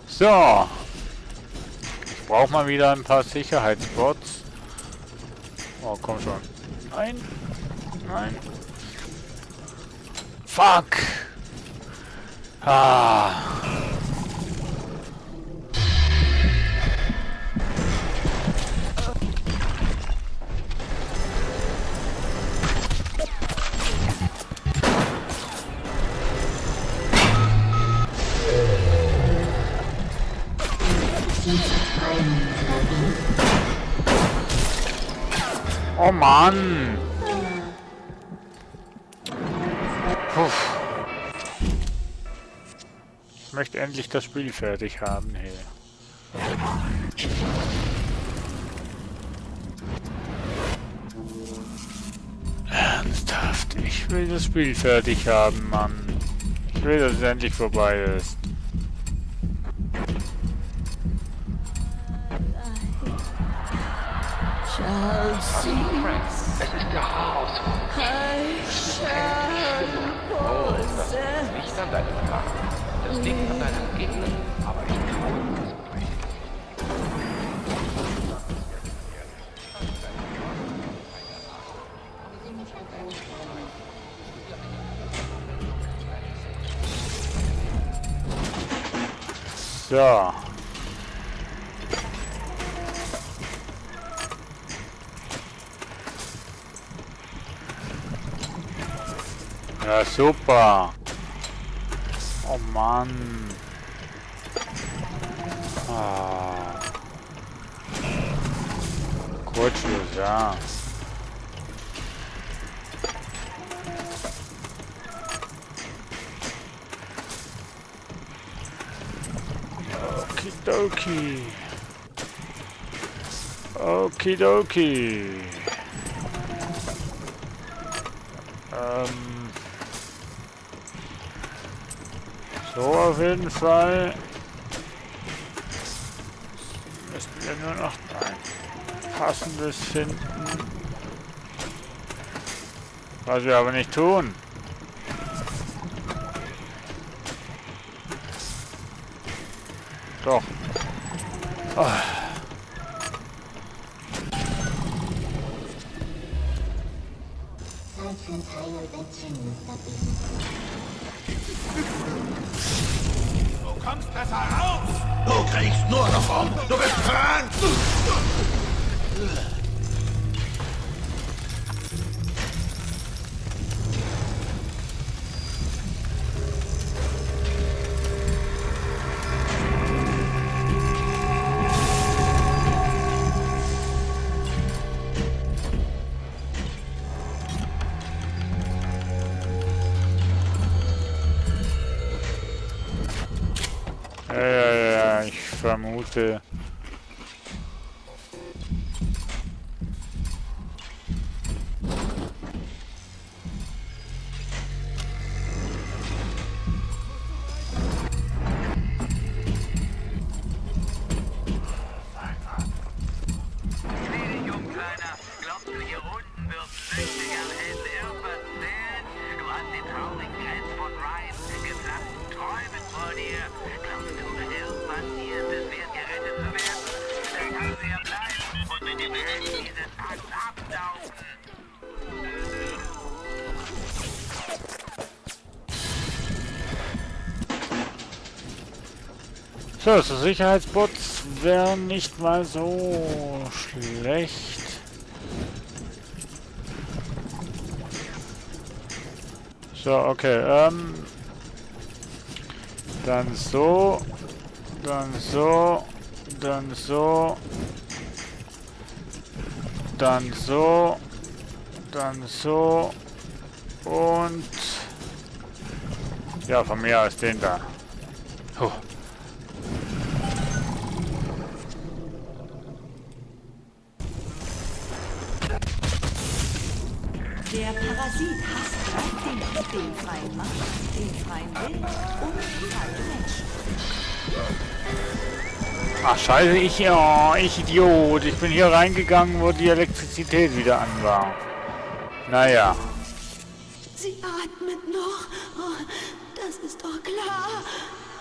So. Ich brauche mal wieder ein paar Sicherheitsbots. Oh, komm schon. Nein. Nein. Fuck. Ah. Oh Mann! Puh. Ich möchte endlich das Spiel fertig haben hier. Ernsthaft, ich will das Spiel fertig haben, Mann. Ich will, dass es endlich vorbei ist. Frank, es ist der Haarausfall. Oh, das liegt nicht an deinem Plan. Das liegt an deinem Gegner, aber ich traue das Projekt. So. Ja, super. Oh Mann. Ah. Kurzschluss, ja. Okidoki. Okidoki. So auf jeden Fall. Müssen wir nur noch ein passendes finden. Was wir aber nicht tun. Doch. Oh. Du kommst besser raus! Du kriegst nur davon! Du bist krank! Ja, ich vermute. So, so Sicherheitsbots wären nicht mal so schlecht. So, okay, dann so, dann so, dann so, dann so, dann so und ja, von mir aus den da. Puh. Der Parasit hasst Greift den freien Mann, den freien Willen und freie Menschen. Ach scheiße, ich Idiot. Ich bin hier reingegangen, wo die Elektrizität wieder an war. Naja. Sie atmet noch. Oh, das ist doch klar.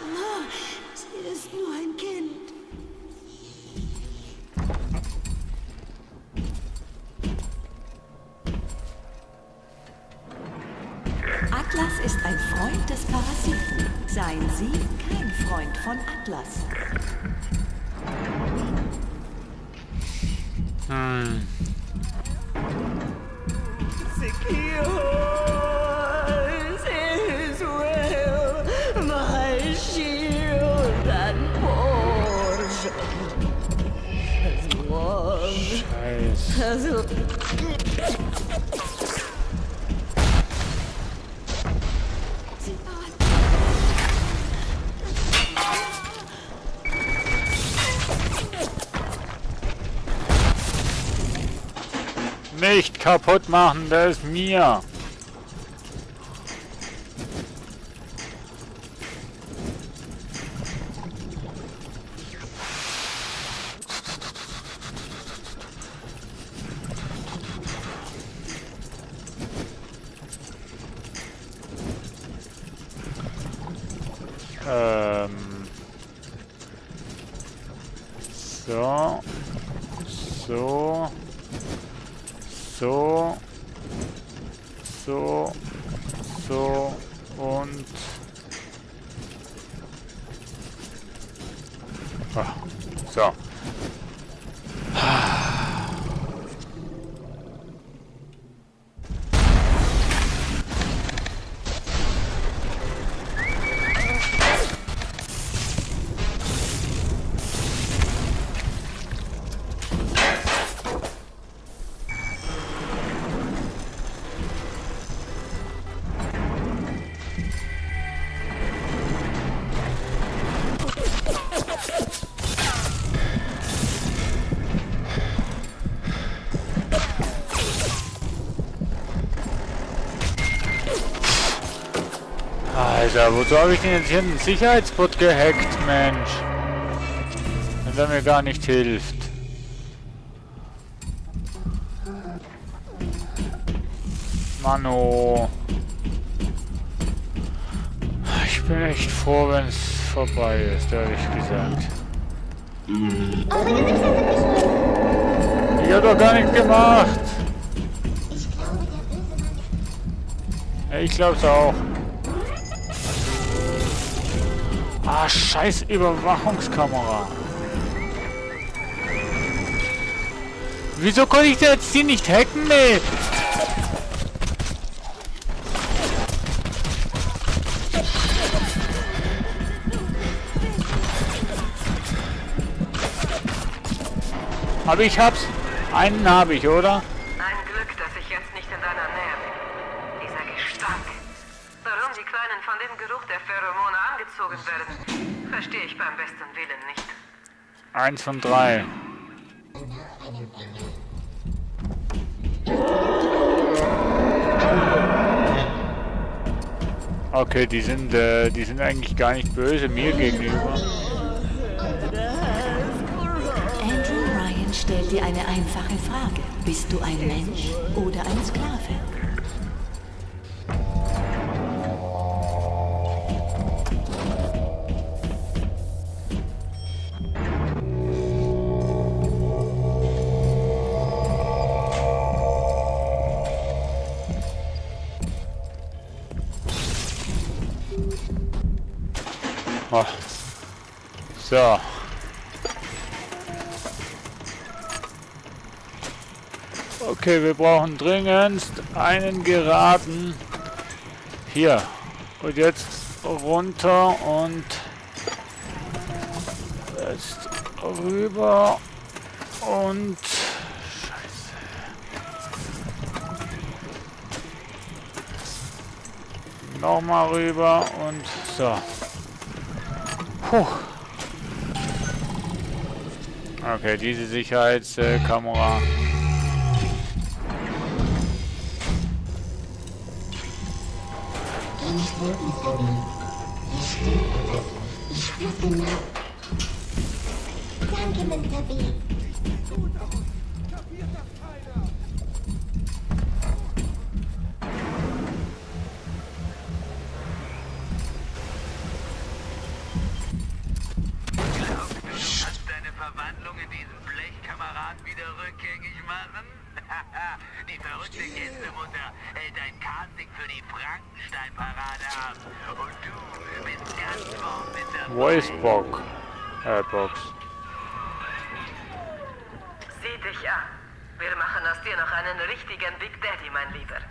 Oh, sie ist nur ein Kind. Atlas ist ein Freund des Parasiten. Seien Sie kein Freund von Atlas. Secure his will, my shield and portion. As long as Nicht kaputt machen, das ist mir. So. So. So. So. So. Und... Ah, so. Alter, wozu habe ich denn jetzt hier einen Sicherheitsbot gehackt, Mensch? Wenn der mir gar nicht hilft. Mano. Ich bin echt froh, wenn es vorbei ist, ehrlich gesagt. Ich hab doch gar nichts gemacht. Ja, ich glaub's auch. Ah, scheiß Überwachungskamera. Wieso konnte ich jetzt die nicht hacken, nee? Aber ich hab's. Einen habe ich, oder? Ein Glück, dass ich jetzt nicht in deiner Nähe bin. Dieser Gestank. Warum die Kleinen von dem Geruch der Pheromone angezogen werden, verstehe ich beim besten Willen nicht. 1 von 3. Okay, die sind eigentlich gar nicht böse mir gegenüber. Andrew Ryan stellt dir eine einfache Frage. Bist du ein Mensch oder ein Sklave? Oh. So. Okay, wir brauchen dringendst einen geraden. Hier. Und jetzt runter und jetzt rüber und Scheiße. Nochmal rüber und so. Puh. Okay, diese Sicherheitskamera. Ich spür's genau. Danke, Mr. B. Verwandlung in diesen Blechkameraden wieder rückgängig machen? Die verrückte Gästemutter hält ein Casting für die Frankenstein-Parade ab. Und du bist ganz vorn mit der Voicebox. Box. Sieh dich an. Wir machen aus dir noch einen richtigen Big Daddy, mein Lieber.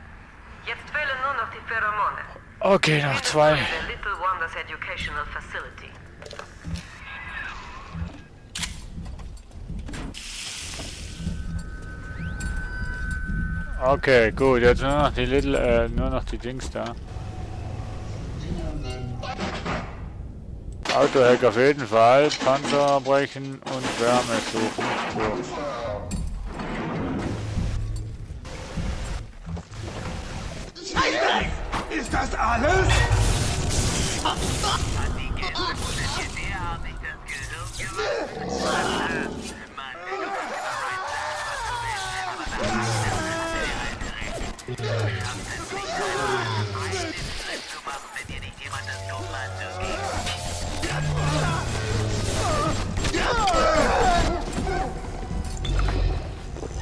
Jetzt fehlen nur noch die Pheromone. Okay, noch 2. In der Little Wonders Educational Facility. Okay, gut, jetzt nur noch die nur noch die Dings da. Autohack auf jeden Fall, Panzer brechen und Wärme suchen. So. Ist das alles?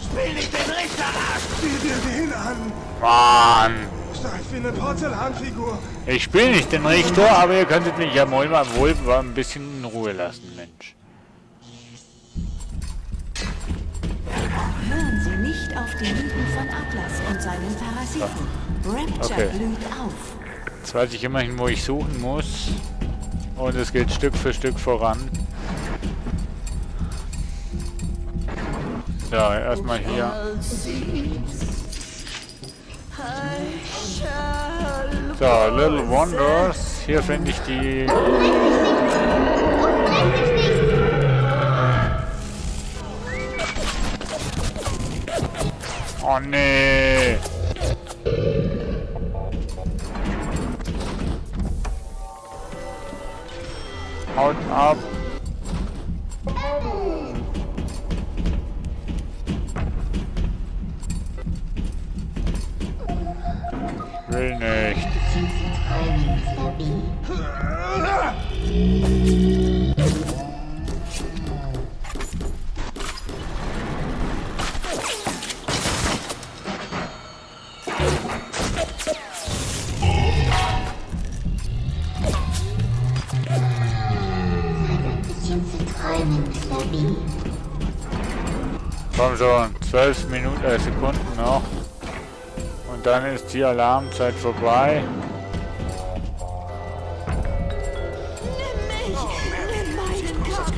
Spiel nicht den Richter ab! Sieh dir den an! Mann! Stark wie eine Porzellanfigur. Ich spiele nicht den Richter, aber ihr könntet mich ja wohl mal ein bisschen in Ruhe lassen, Mensch. Hören Sie nicht auf die Mythen von Atlas und seinen Parasiten. Rapture blüht auf. Jetzt weiß ich immerhin, wo ich suchen muss. Und es geht Stück für Stück voran. So, erstmal hier. So, Little Wonders. Hier finde ich die... Oh nee. Ab. Will nicht. Komm schon, 12 Sekunden noch. Und dann ist die Alarmzeit vorbei. Nimm meinen Körper.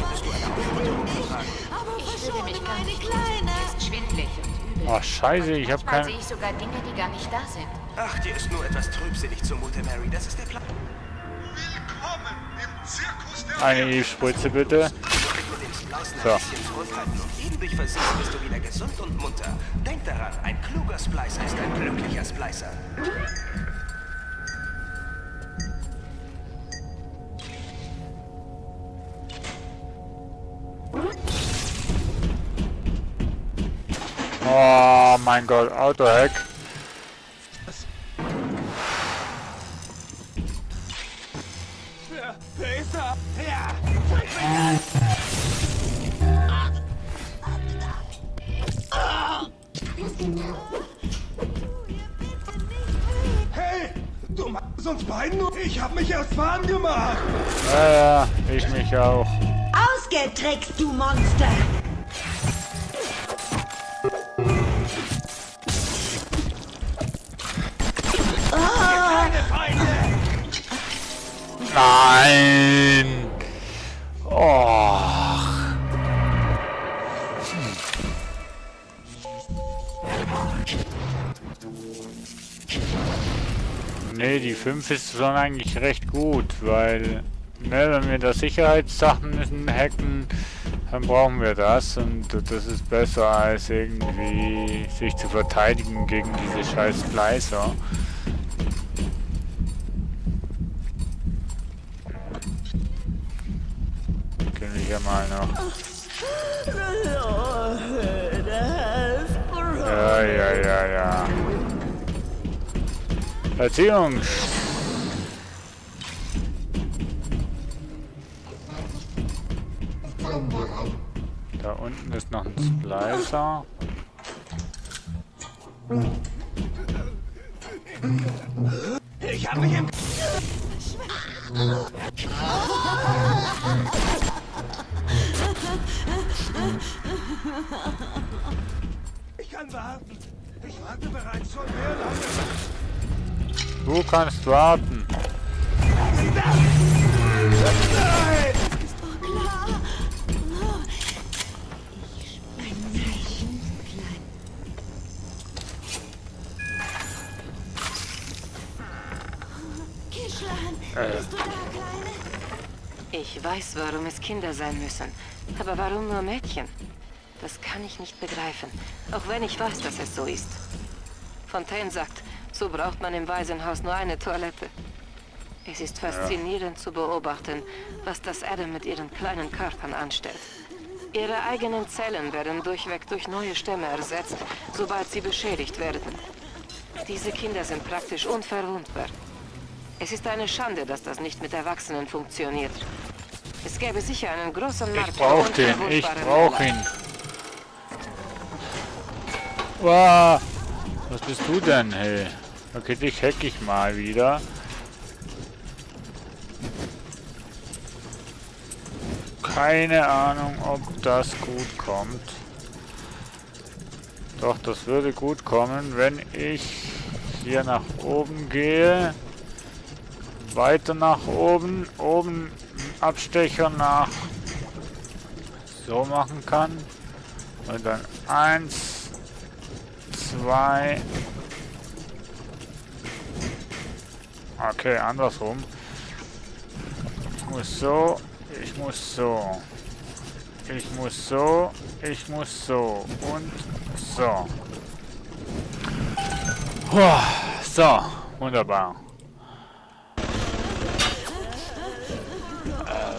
Aber Ich fühle mich verschone gar meine nicht gut. Kleine. Mir ist schwindelig und übel. Ach scheiße, ich hab Manchmal kein... sehe ich sogar Dinge, die gar nicht da sind. Ach, dir ist nur etwas trübsinnig zumute, Mary. Das ist der Plan. Willkommen im Zirkus der Eine Eve-Spritze bitte. So. Eben durch Versehen bist du wieder gesund und munter. Denk daran, ein kluger Splicer ist ein glücklicher Splicer. Oh mein Gott, Autohack. Wer ist da? Ja! Hey, du machst uns beiden nur. Ich hab mich erst warm gemacht. Ja, ja, ich mich auch. Ausgetrickst, du Monster. Nein! Oh. Nee, die 5 ist schon eigentlich recht gut, weil, ne, wenn wir da Sicherheitssachen müssen hacken, dann brauchen wir das und das ist besser als irgendwie sich zu verteidigen gegen diese scheiß Gleiser. Können wir hier mal noch. Ja. Erziehung! Da unten ist noch ein Splicer. Ich hab mich im... Ich kann warten. Ich warte bereits schon sehr lange. Du kannst warten. Ist doch klar. Ein Zeichen, klein. Kischlein, bist du da, Kleine? Ich weiß, warum es Kinder sein müssen. Aber warum nur Mädchen? Das kann ich nicht begreifen. Auch wenn ich weiß, dass es so ist. Fontaine sagt, so braucht man im Waisenhaus nur eine Toilette. Es ist faszinierend zu beobachten, was das Adam mit ihren kleinen Körpern anstellt. Ihre eigenen Zellen werden durchweg durch neue Stämme ersetzt, sobald sie beschädigt werden. Diese Kinder sind praktisch unverwundbar. Es ist eine Schande, dass das nicht mit Erwachsenen funktioniert. Es gäbe sicher einen großen Markt Ich brauch für den, ich unverwundbare brauch Männer. ihn. Wow. Was bist du denn, hey? Okay, dich hack ich mal wieder. Keine Ahnung, ob das gut kommt. Doch, das würde gut kommen, wenn ich hier nach oben gehe. Weiter nach oben. Oben Abstecher nach so machen kann. Und dann 1, 2. Okay, andersrum. Ich muss so. Ich muss so. Ich muss so. Ich muss so. Und so. So, wunderbar.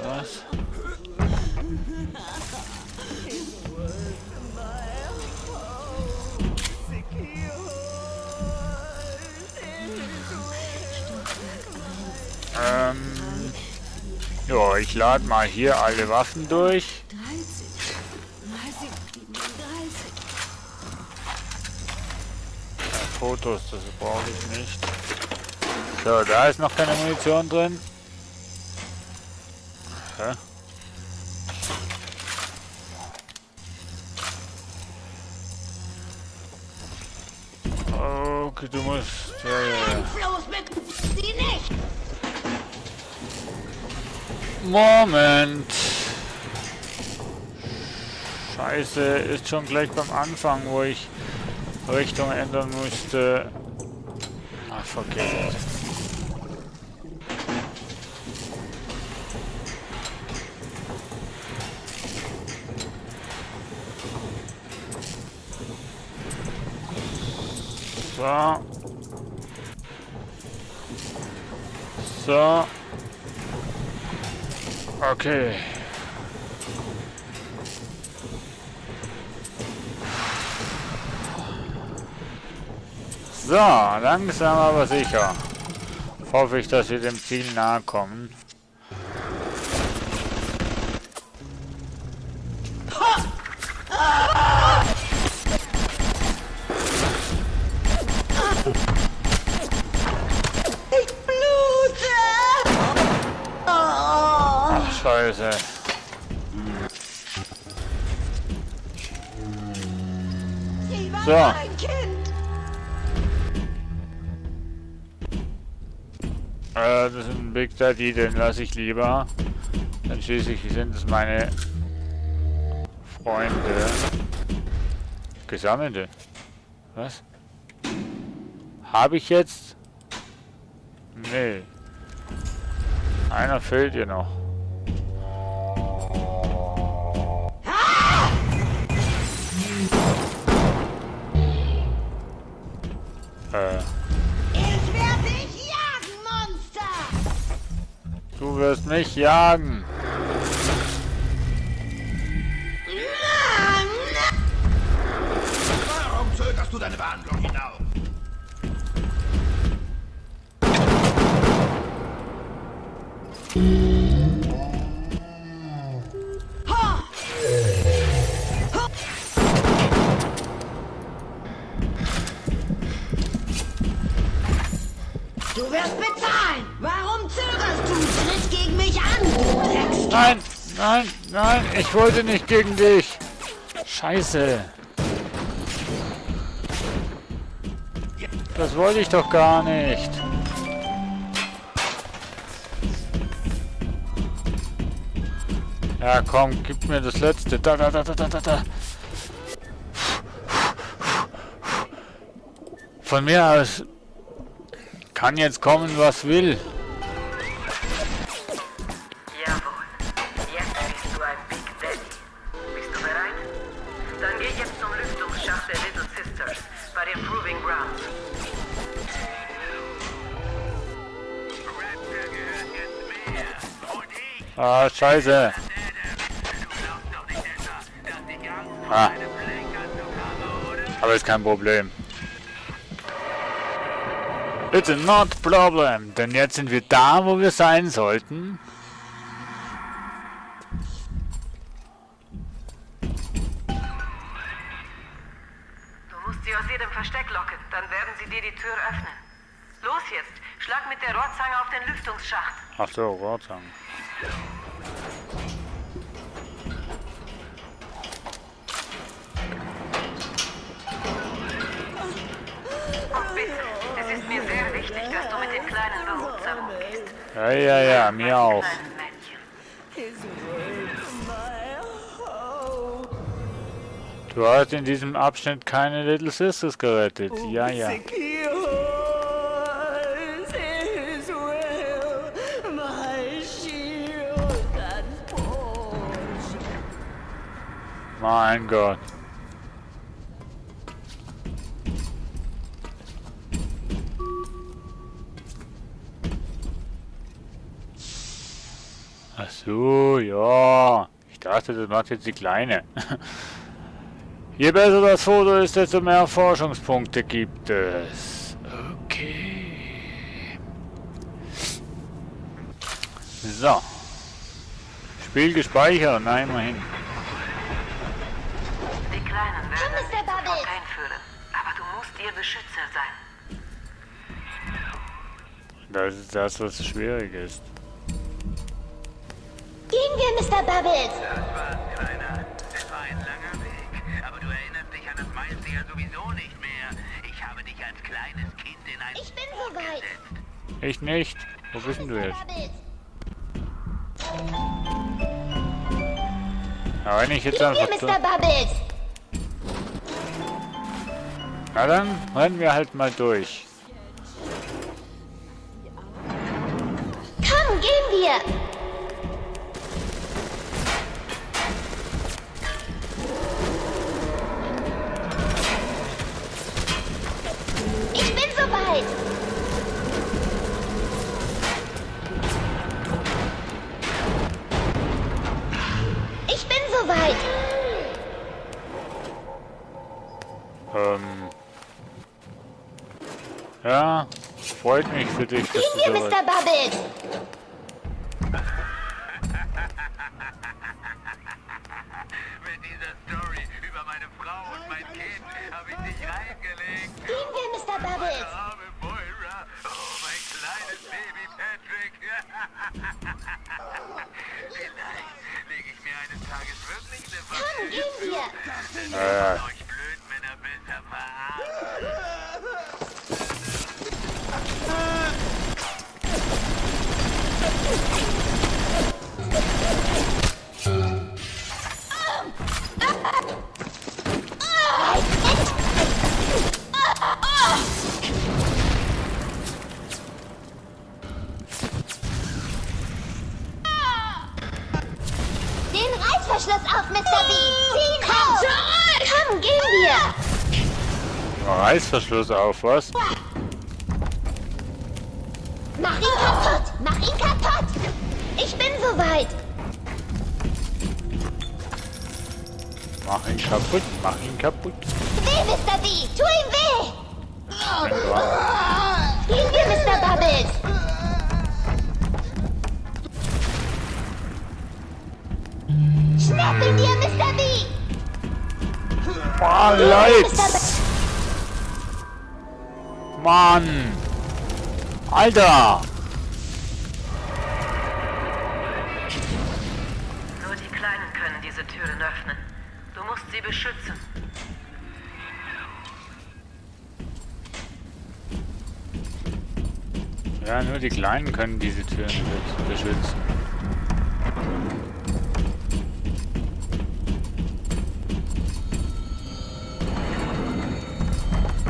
Was? Ja, ich lade mal hier alle Waffen durch. 30, 37. Fotos, das brauche ich nicht. So, da ist noch keine Munition drin. Hä? Okay, du musst... Ja. Bloß mit sie nicht! Moment. Scheiße, ist schon gleich beim Anfang, wo ich Richtung ändern musste. Ach, vergiss es. So. So. Okay. So, langsam aber sicher. Hoffe ich, dass wir dem Ziel nahe kommen. Ich blute! Ach, Scheiße. Sie war So. ein Kind! Das ist ein Big Daddy, den lasse ich lieber. Denn schließlich sind es meine Freunde. Gesammelte. Was? Habe ich jetzt? Nee. Einer fehlt ihr noch. Ich werde dich jagen, Monster! Du wirst mich jagen. Warum zögerst du deine Behandlung hinaus? Du wirst bezahlen! Warum zögerst du? Tritt gegen mich an, du Dreckskind! Nein, nein, nein, ich wollte nicht gegen dich. Scheiße. Das wollte ich doch gar nicht. Ja, komm, gib mir das letzte. Da. Von mir aus kann jetzt kommen, was will. Jawohl. Jetzt bist du ein Big Daddy. Bist du bereit? Dann geh jetzt zum Lüftungsschacht der Little Sisters bei den Proving Grounds. Raptor gehört jetzt mir. Und ich, Ah, scheiße. du glaubst doch nicht etwa, dass ich Angst vor Ah. einem Blankanzug habe, oder? Aber ist kein Problem. It's not problem, denn jetzt sind wir da, wo wir sein sollten. Du musst sie aus jedem Versteck locken, dann werden sie dir die Tür öffnen. Los jetzt, schlag mit der Rohrzange auf den Lüftungsschacht. Ach so, Rohrzange. Und bitte, es ist mir sehr wichtig, dass du mit den Kleinen behutsam umgehst. Ja, mir auch. Kleinen Männchen. Du hast in diesem Abschnitt keine Little Sisters gerettet. Ja. Mein Gott. Ach so, ja. Ich dachte, das macht jetzt die Kleine. Je besser das Foto ist, desto mehr Forschungspunkte gibt es. Okay. So. Spiel gespeichert. Nein, mal hin. Die Kleinen werden sich sofort einführen. Aber du musst ihr Beschützer sein. Das ist das, was schwierig ist. Gehen wir, Mr. Bubbles. Das war's, Kleiner. Es war ein langer Weg. Aber du erinnerst dich an das meiste ja sowieso nicht mehr. Ich habe dich als kleines Kind in ein Ich bin soweit. Ich nicht. Wo bist denn du jetzt? Ja, wenn ich jetzt Gehen wir, einfach so... Mr. Bubbles. Na dann rennen wir halt mal durch. Komm, gehen wir. Ich bin soweit. Ich bin soweit. Ja, freut mich für dich, dass Gehen du wir, sowas... Mr. Bubbles. Mit dieser Story über meine Frau und mein Kind habe ich dich reingelegt. Gehen wir, Mr. Bubbles. Arme Moira. Oh, mein kleines Baby Patrick. Vielleicht lege ich mir eines Tages wirklich eine Komm, Familie gehen zu. wir. Euch Blödmänner besser verarschen. Den Reißverschluss auf, Mr. B. Ziehen auf. Komm, gehen wir. Reißverschluss auf, was? Mach ihn kaputt. Mach ihn kaputt. Ich bin soweit. Mach ihn kaputt, mach ihn kaputt. Weh, Mr. B. Tu ihm weh. Bin dran. Gehen wir, Mr. Bubbles. Schnapp ihn dir, Mr. B. Mann, Leute! Mann! Alter! Nur die Kleinen können diese Türen öffnen. Du musst sie beschützen. Ja, nur die Kleinen können diese Türen beschützen.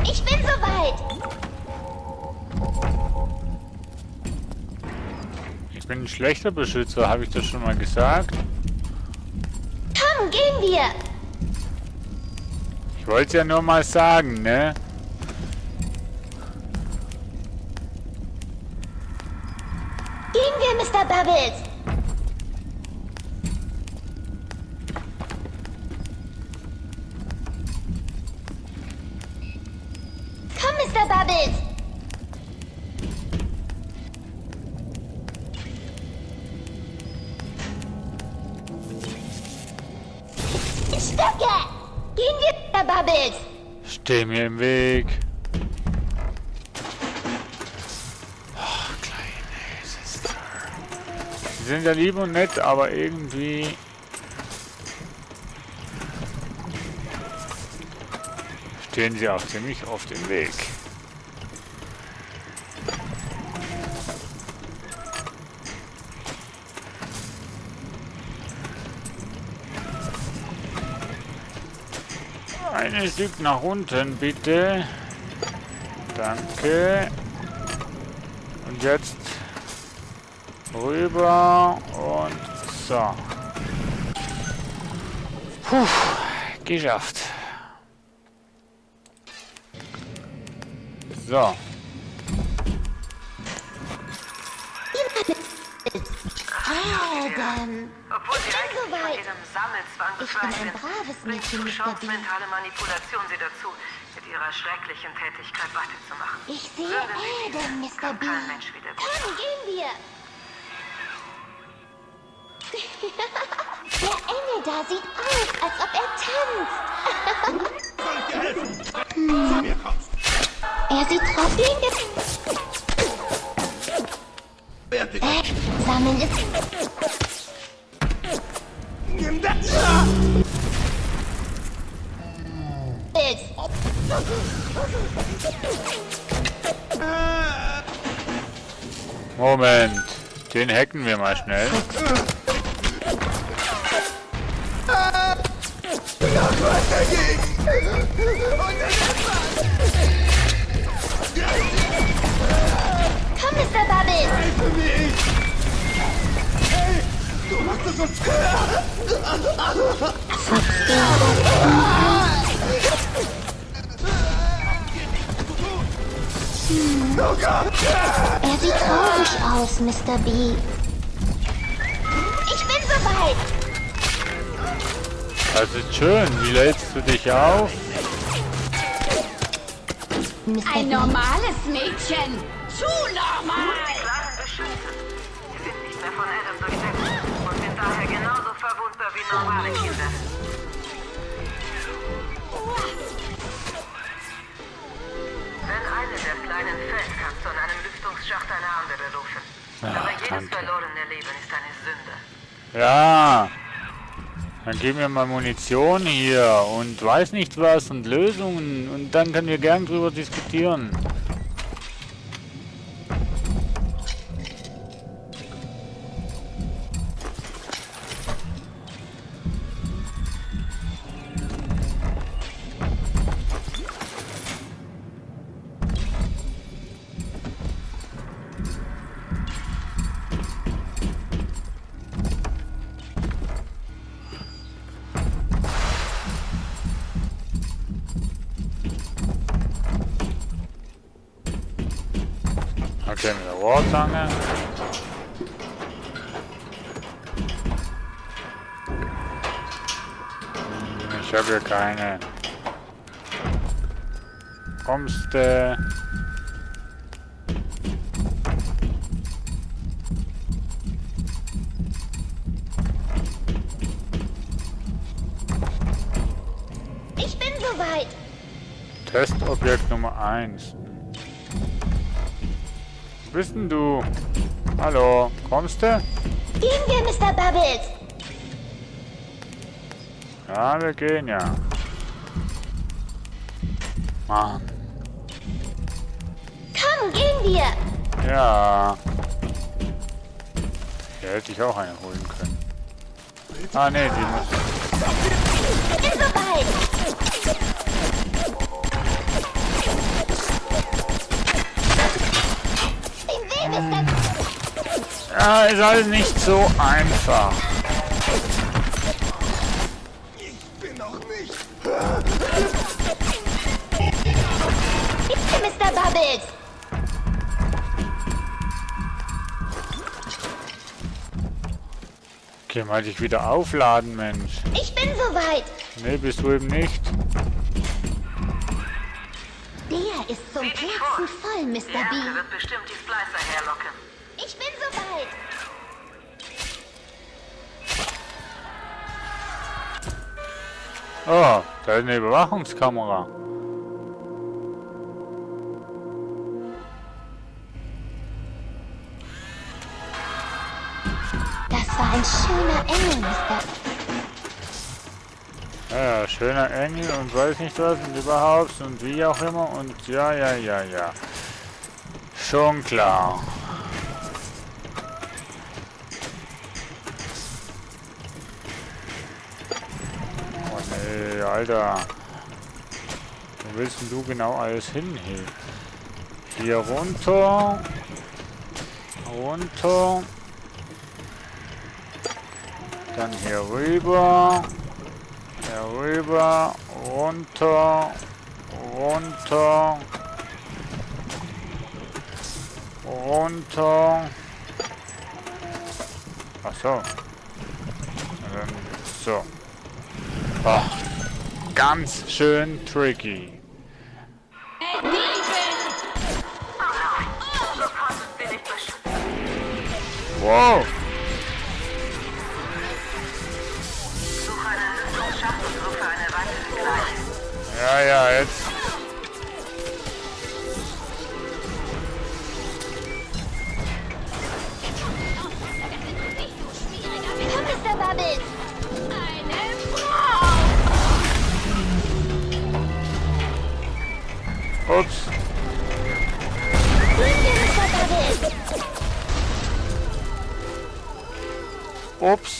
Ich bin soweit. Ich bin ein schlechter Beschützer, habe ich das schon mal gesagt? Komm, gehen wir. Ich wollte es ja nur mal sagen, ne? Gehen wir, Mr. Bubbles. Komm, Mr. Bubbles. Stöcke. Gehen wir, Mr. Bubbles. Steh mir im Weg. Oh, kleine Sister. Sie sind ja lieb und nett, aber irgendwie... stehen sie auch ziemlich oft im Weg. Ein Stück nach unten, bitte. Danke. Und jetzt rüber und so. Puh, geschafft. So. Adam. Obwohl Obwohl sie eigentlich von soweit. ihrem Sammelzwang Ich bin befreit ein sind, braves bringt Mädchen, Mr. Duchamps B. mentale Manipulation sie dazu, mit ihrer schrecklichen Tätigkeit weiterzumachen. Ich sehe Sünde wie Eden, diese Mr. kann B. kein Mensch wieder gut Komm, gehen wir. Der Engel da sieht aus, als ob er tanzt. Er sieht trotzdem... Sammeln ist... Nimm das! Moment. Den hacken wir mal schnell. Komm, Mr. Bubbles! Hilfe mich! Hey, du machst es uns... Oh Gott! Er sieht traurig aus, Mr. B. Ich bin soweit! Das ist schön. Wie lädst du dich auf? Ein normales Mädchen. Zu normal. Die Kleinen beschützen. Sie sind nicht mehr von Adam durchdrungen und sind daher genauso verwundbar wie normale Kinder. Wenn eine der Kleinen fällt, kannst du an einem Lüftungsschacht eine andere rufen. Aber jedes danke. verlorene Leben ist eine Sünde. Ja. Dann gib mir mal Munition hier und weiß nicht was und Lösungen und dann können wir gern drüber diskutieren. Okay, mit der Rohrzange. Ich habe hier keine. Kommst du? Ich bin soweit! Testobjekt Nummer 1. Wo bist denn du? Hallo, kommst du? Gehen wir, Mr. Bubbles! Ja, wir gehen ja. Mann. Komm, gehen wir! Ja. Hier hätte ich auch eine holen können. Ah, ne, die muss. Ich bin soweit! Den Weg, Mr. Ja, ist alles nicht so einfach. Ich bin noch nicht... Bitte, Mr. Bubbles! Okay, mal dich wieder aufladen, Mensch. Ich bin soweit! Ne, bist du eben nicht. Der ist zum Platzen voll, Die Mr. B. Ernte wird bestimmt die Splicer herlocken. Ich bin soweit! Oh, da ist eine Überwachungskamera. Das war ein schöner Engel, Mr. Ja, schöner Engel und weiß nicht was und überhaupt und wie auch immer und ja. Schon klar. Oh nee, Alter. Wo willst denn du genau alles hin hier? Hier runter. Runter. Dann hier rüber. Hier rüber. Runter. Runter. Runter. Ach so. So. Oh. Ganz schön tricky. Wow. Suche einen Lüftungsschacht und rufe eine weitere Gleich. Ja, ja, jetzt. Komm, Mr. Bubbles. Eine Frau. Ups. Gehen wir, Mr. Bubbles. Ups.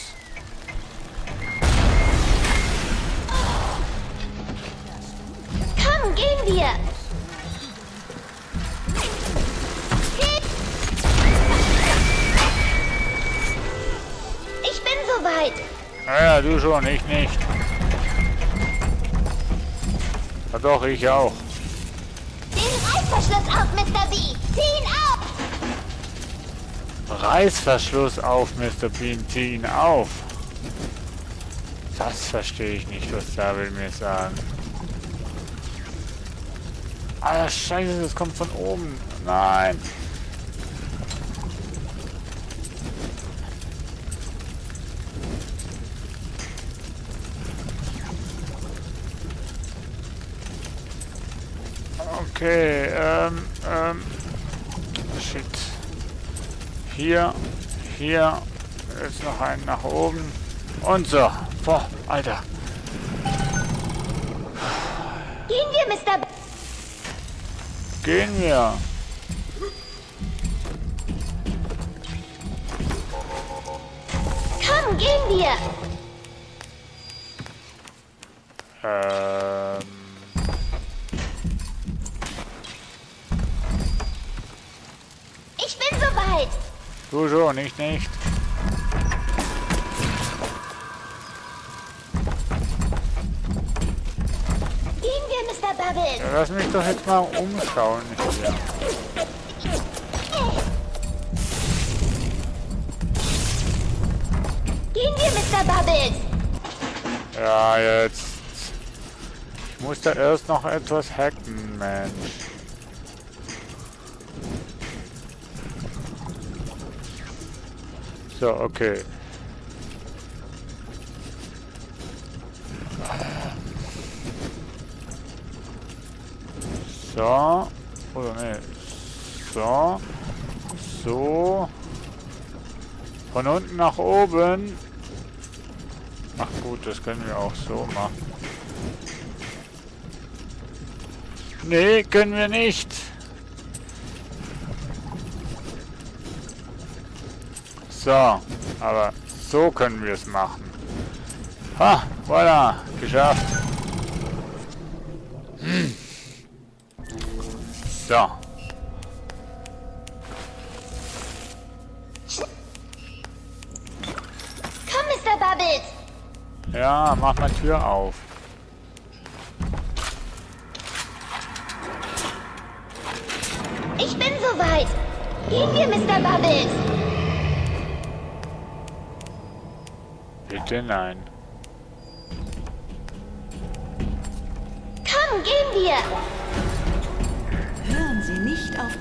Komm, gehen wir. Ich bin soweit. Naja, du schon, ich nicht. Ja, doch, ich auch. Den Reißverschluss auf, Mr. B. Zieh ihn auf. Reißverschluss auf, Mr. Bean, zieh ihn auf. Das verstehe ich nicht, was der will mir sagen. Ah, scheiße, das kommt von oben. Nein. Okay, shit. Hier, jetzt noch einen nach oben. Und so. Boah, Alter. Gehen wir, Mr. B. Gehen wir. Komm, gehen wir. Ich bin soweit. Du schon, ich nicht. Gehen wir, Mr. Bubbles. Ja, lass mich doch jetzt mal umschauen hier. Gehen wir, Mr. Bubbles. Ja, jetzt. Ich muss da erst noch etwas hacken, Mensch. So, okay. So. Oder ne. So. So. Von unten nach oben. Ach gut, das können wir auch so machen. Nee, können wir nicht. So, aber so können wir es machen. Ha, voilà, geschafft. So. Komm, Mr. Bubbles. Ja, mach mal Tür auf. Ich bin soweit. Gehen wir, Mr. Bubbles. Bitte nein. Komm, gehen wir. Hören Sie nicht auf...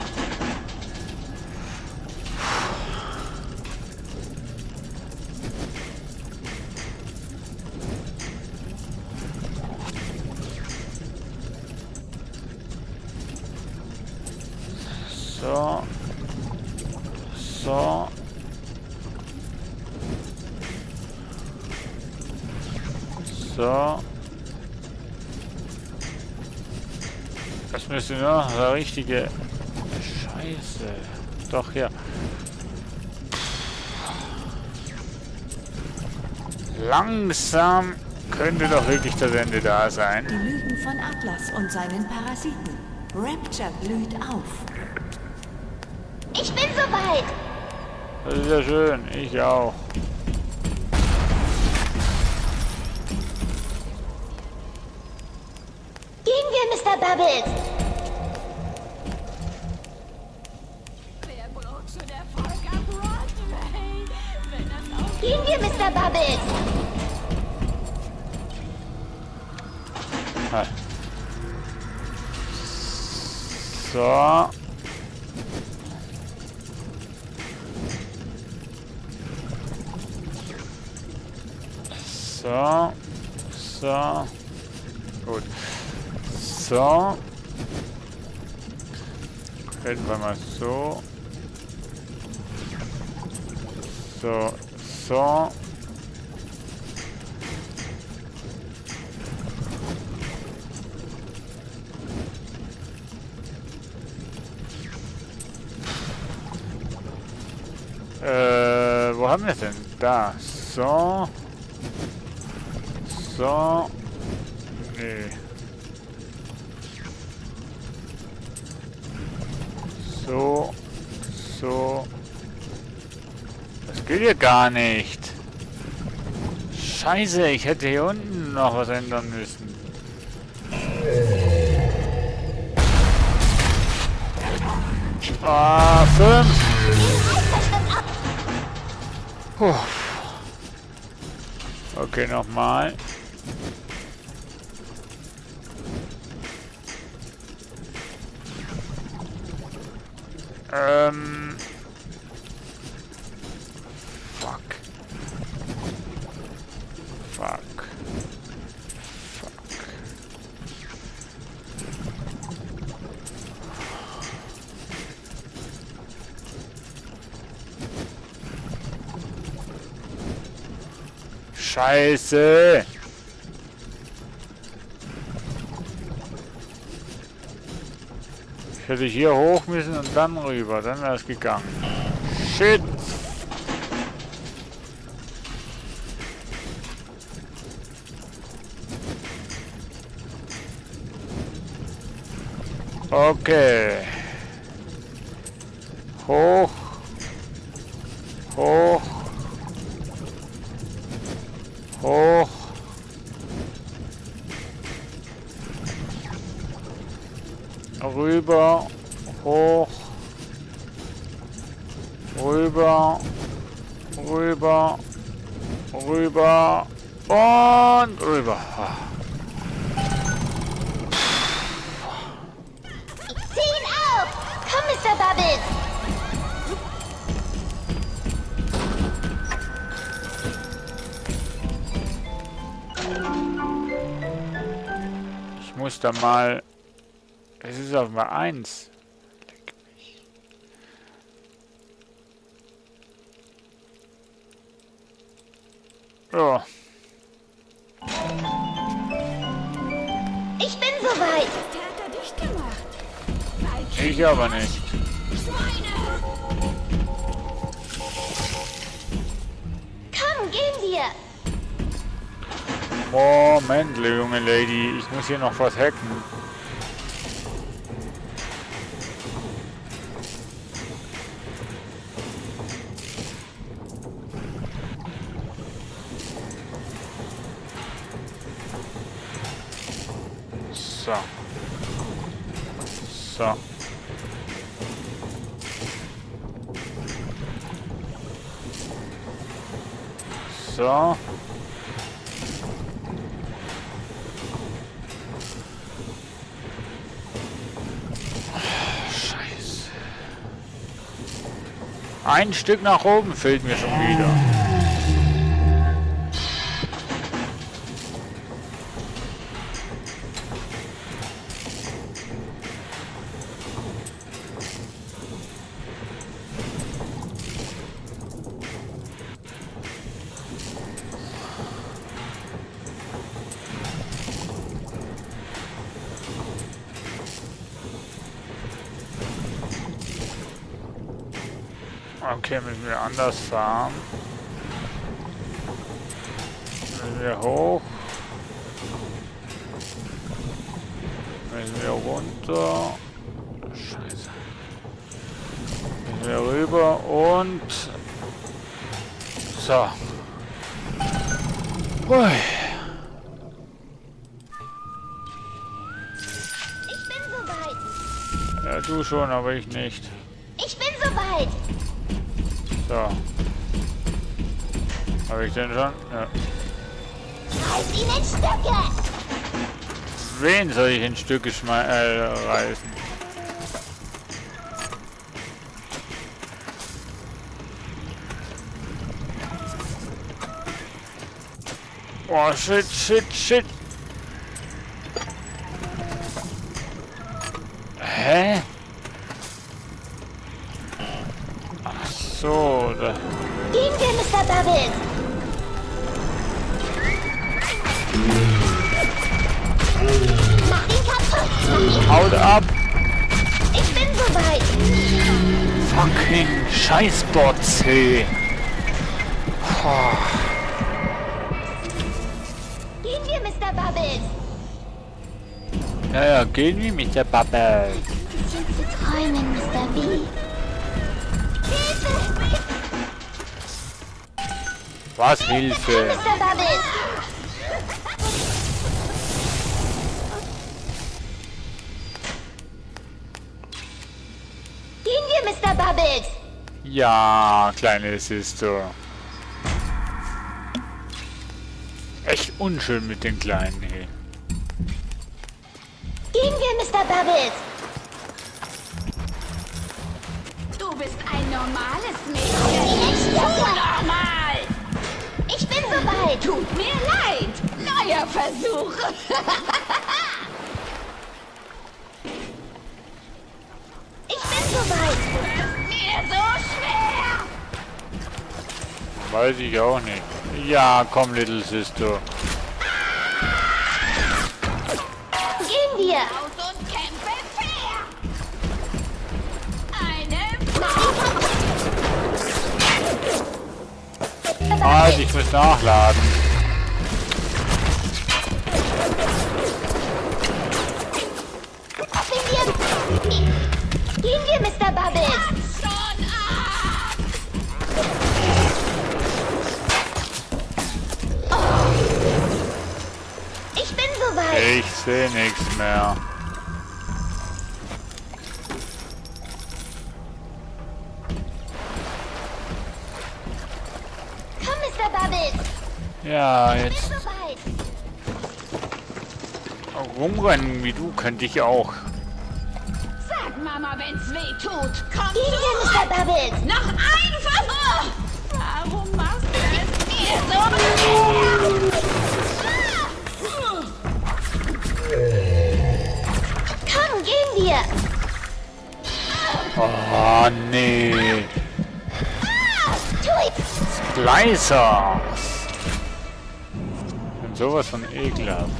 So. So. So. Das müsste nur der richtige... Scheiße. Doch, hier. Langsam könnte doch wirklich das Ende da sein. Die Lügen von Atlas und seinen Parasiten. Rapture blüht auf. Ich bin soweit. Das ist ja schön. Ich auch. Gehen wir, Mr. Bubbles. Wer braucht schon Erfolg am Broadway? Wenn das auch Gehen wir, Mr. Bubbles. So. So. So. Gut. So. Hätten wir mal so. So. So. Wo haben wir es denn? Da. So. So. Nee. So. So. Das geht ja gar nicht. Scheiße, ich hätte hier unten noch was ändern müssen. Ah, 5. Puh. Okay, nochmal. Fuck. Fuck. Fuck. Scheiße! Ich hätte hier hoch müssen und dann rüber, dann wäre es gegangen. Shit! Okay. Hoch. Hoch. Hoch. Rüber. Hoch. Rüber. Rüber. Rüber. Und rüber. Zieh ihn auf! Komm, Mr. Bubbles! Ich muss da mal... Es ist auf mal 1. Ja. Ich bin soweit! Theater dicht gemacht. Ich aber nicht. Komm, gehen wir! Moment, junge Lady. Ich muss hier noch was hacken. So. So. So. Scheiße. Ein Stück nach oben fehlt mir schon wieder. Okay, müssen wir anders fahren. Müssen wir hoch. Müssen wir runter. Scheiße. Müssen wir rüber und... So. Ui. Ich bin soweit! Ja, du schon, aber ich nicht. Ich bin soweit! So. Habe ich den schon? Ja. Reiß ihn in Stücke! Wen soll ich in Stücke reißen? Oh, shit, shit, shit. Hä? Ach so, da. Gehen wir, Mr. Bubbles. Mach ihn kaputt. Mach ihn Haut ab. Ich bin soweit. Fucking Scheißbots, hey. Oh. Gehen wir, Mr. Bubbles. Ja, gehen wir mit der Bubble. Zu träumen, Mr. B. Hilfe! Was Hilfe? Mr. Bubbles. Gehen wir, Mr. Bubbles. Ja, kleine Sister. Echt unschön mit den Kleinen, hey. Gehen wir, Mr. Bubbles. Du bist ein normales Mädchen. Nicht so Normal. Ich bin soweit. Tut mir leid. Neuer Versuch. Ich bin soweit. Mir so schwer. Weiß ich auch nicht. Ja, komm, Little Sister. Gehen wir. Aus und kämpfe fair. Eine Halt, ich muss nachladen. Gehen wir, Mr. Bubbles. schon ab. Ich bin soweit. Ich sehe nichts mehr. Komm, Mr. Bubbles. Ja, Ich jetzt bin soweit. rumrennen wie du könnte ich auch. Sag Mama, wenn's weh tut. Komm Gehen wir, Mr. Bubbles. noch ein Versuch. Warum machst du es mir so schwer? Komm, gehen wir. Oh, nee. Splicers. Ich bin sowas von ekelhaft.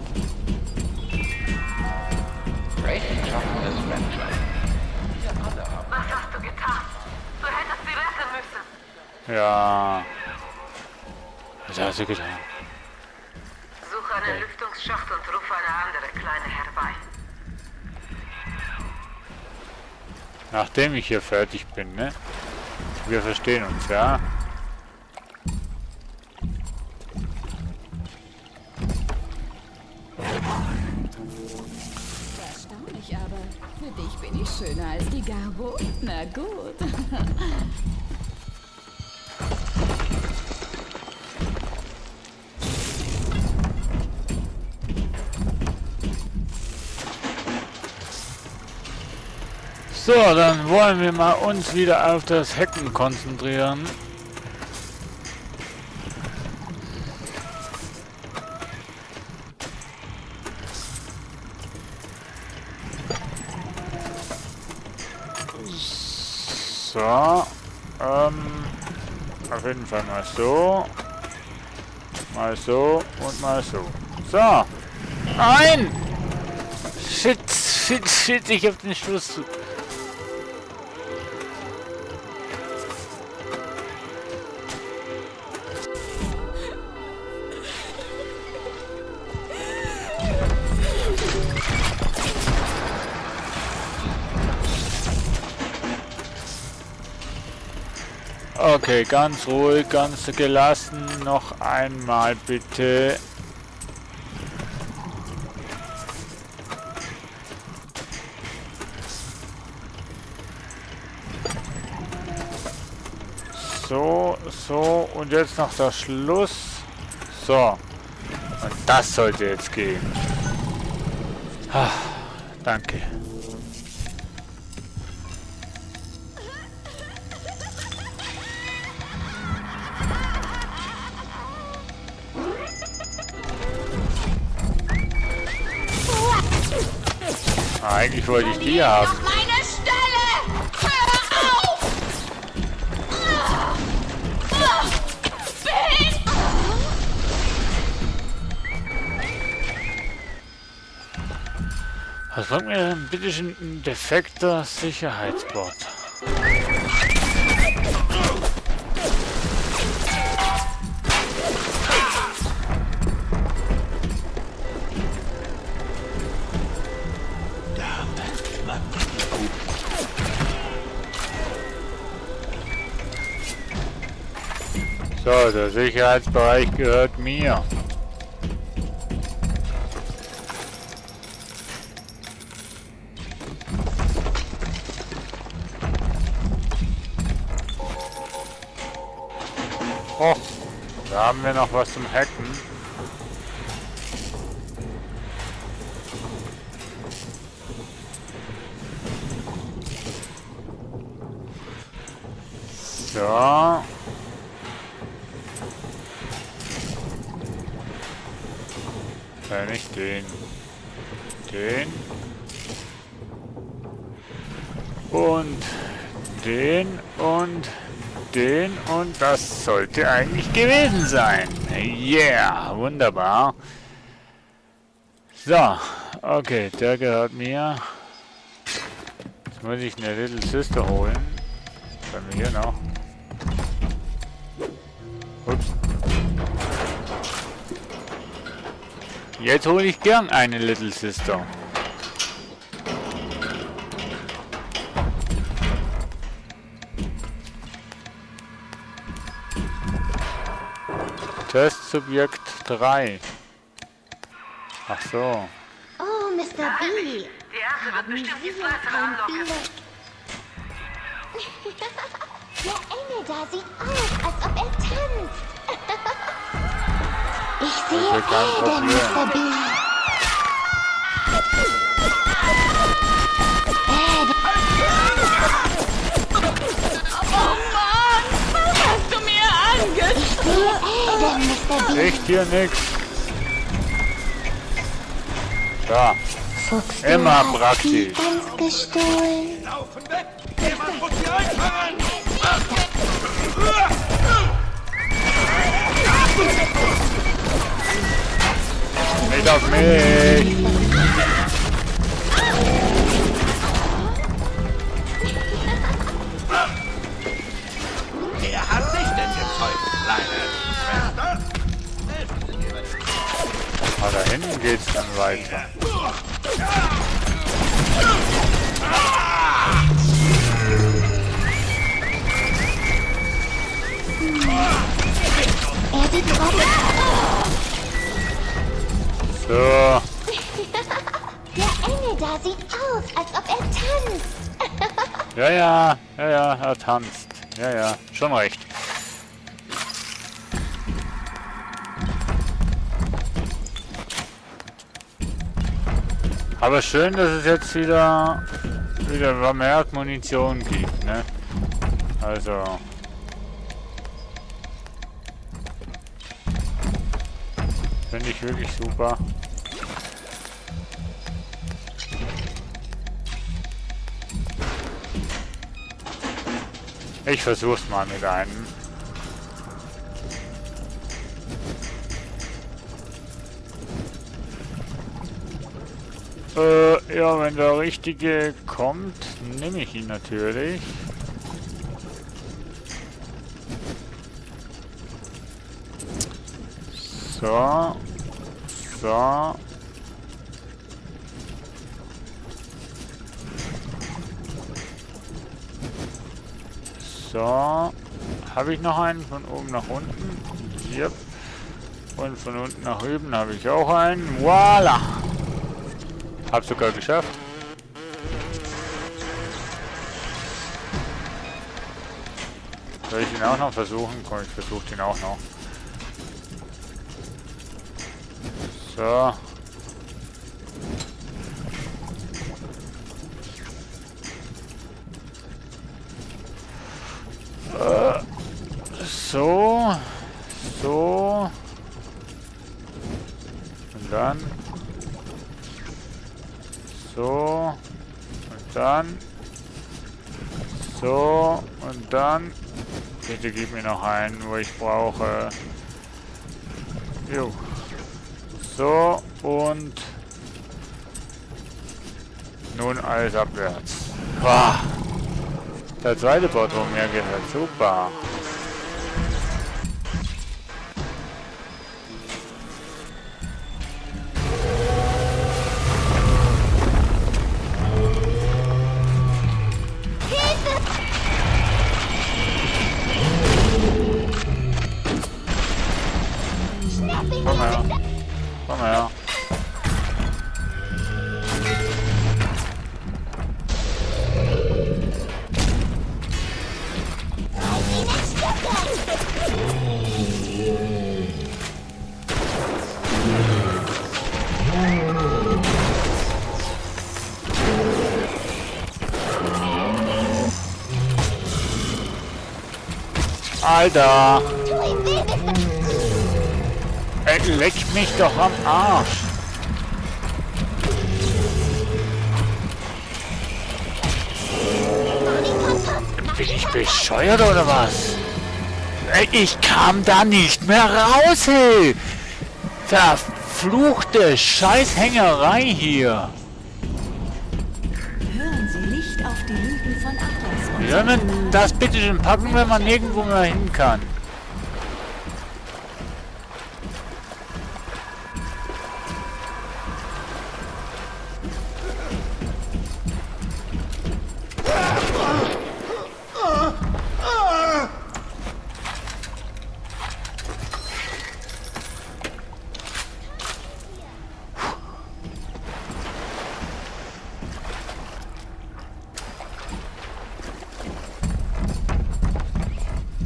Great Job, Miss Rapture. Wir alle haben Was hast du getan? Du hättest sie retten müssen. Ja. Was hast du getan? Suche einen Lüftungsschacht und rufe eine andere Kleine herbei. Nachdem ich hier fertig bin, ne? Wir verstehen uns, ja? Erstaunlich, aber für dich bin ich schöner als die Garbo. Na gut. So, dann wollen wir mal uns wieder auf das Hacken konzentrieren. So, auf jeden Fall mal so und mal so. So, nein! Shit, shit, shit, ich hab den Schluss. Okay, ganz ruhig, ganz gelassen. Noch einmal bitte. So, so. Und jetzt noch der Schluss. So. Und das sollte jetzt gehen. Ah, danke. Eigentlich wollte ich die haben. Auf meine Stelle! Hör auf! Was bringt mir denn bitte schön ein defekter Sicherheitsbot? So, der Sicherheitsbereich gehört mir. Oh, da haben wir noch was zum Hacken. So. Nicht den. Den. Und den und den und das sollte eigentlich gewesen sein. Yeah, wunderbar. So, okay, der gehört mir. Jetzt muss ich eine Little Sister holen. Was haben wir hier noch? Ups. Jetzt hole ich gern eine Little Sister. Testsubjekt 3. Ach so. Oh, Mr. B. Die erste wird bestimmt die zweite anlocken. Der Engel da sieht aus, als ob er tanzt. Ich sehe Eden, Mr. B. Oh Mann, was hast du mir angetan? Ich sehe Eden, Mr. B. Echt hier nix. Da. Fuchs, Immer du hast praktisch. die Gans gestohlen. Laufen weg! Jemand muss sie einfangen! Nicht auf mich! Wer hat sich denn gezeugt, kleine Schwester? Ah, da hinten geht's dann weiter. Er sieht gerade... So. Der Engel da sieht aus, als ob er tanzt. Ja, er tanzt. Ja, schon recht. Aber schön, dass es jetzt wieder vermehrt Munition gibt, ne? Also. Finde ich wirklich super. Ich versuch's mal mit einem. Ja, wenn der richtige kommt, nehme ich ihn natürlich. So. So. So. Habe ich noch einen von oben nach unten? Yep. Und von unten nach oben habe ich auch einen. Voila! Hab sogar geschafft. Soll ich ihn auch noch versuchen? Komm, ich versuche den auch noch. So. So. So. Und dann. So. Und dann. So. Und dann. Bitte gib mir noch einen, wo ich brauche. Jo. So. Und. Nun alles abwärts. Boah. Der zweite Bot, wo mir gehört. Super. Komm her. Komm her. Alter! Leck mich doch am Arsch! Bin ich bescheuert oder was? Ich kam da nicht mehr raus, hey! Verfluchte Scheißhängerei hier! Hören Sie nicht auf die Lügen von Atlas. Wie soll man das bitte schon packen, wenn man nirgendwo mehr hin kann?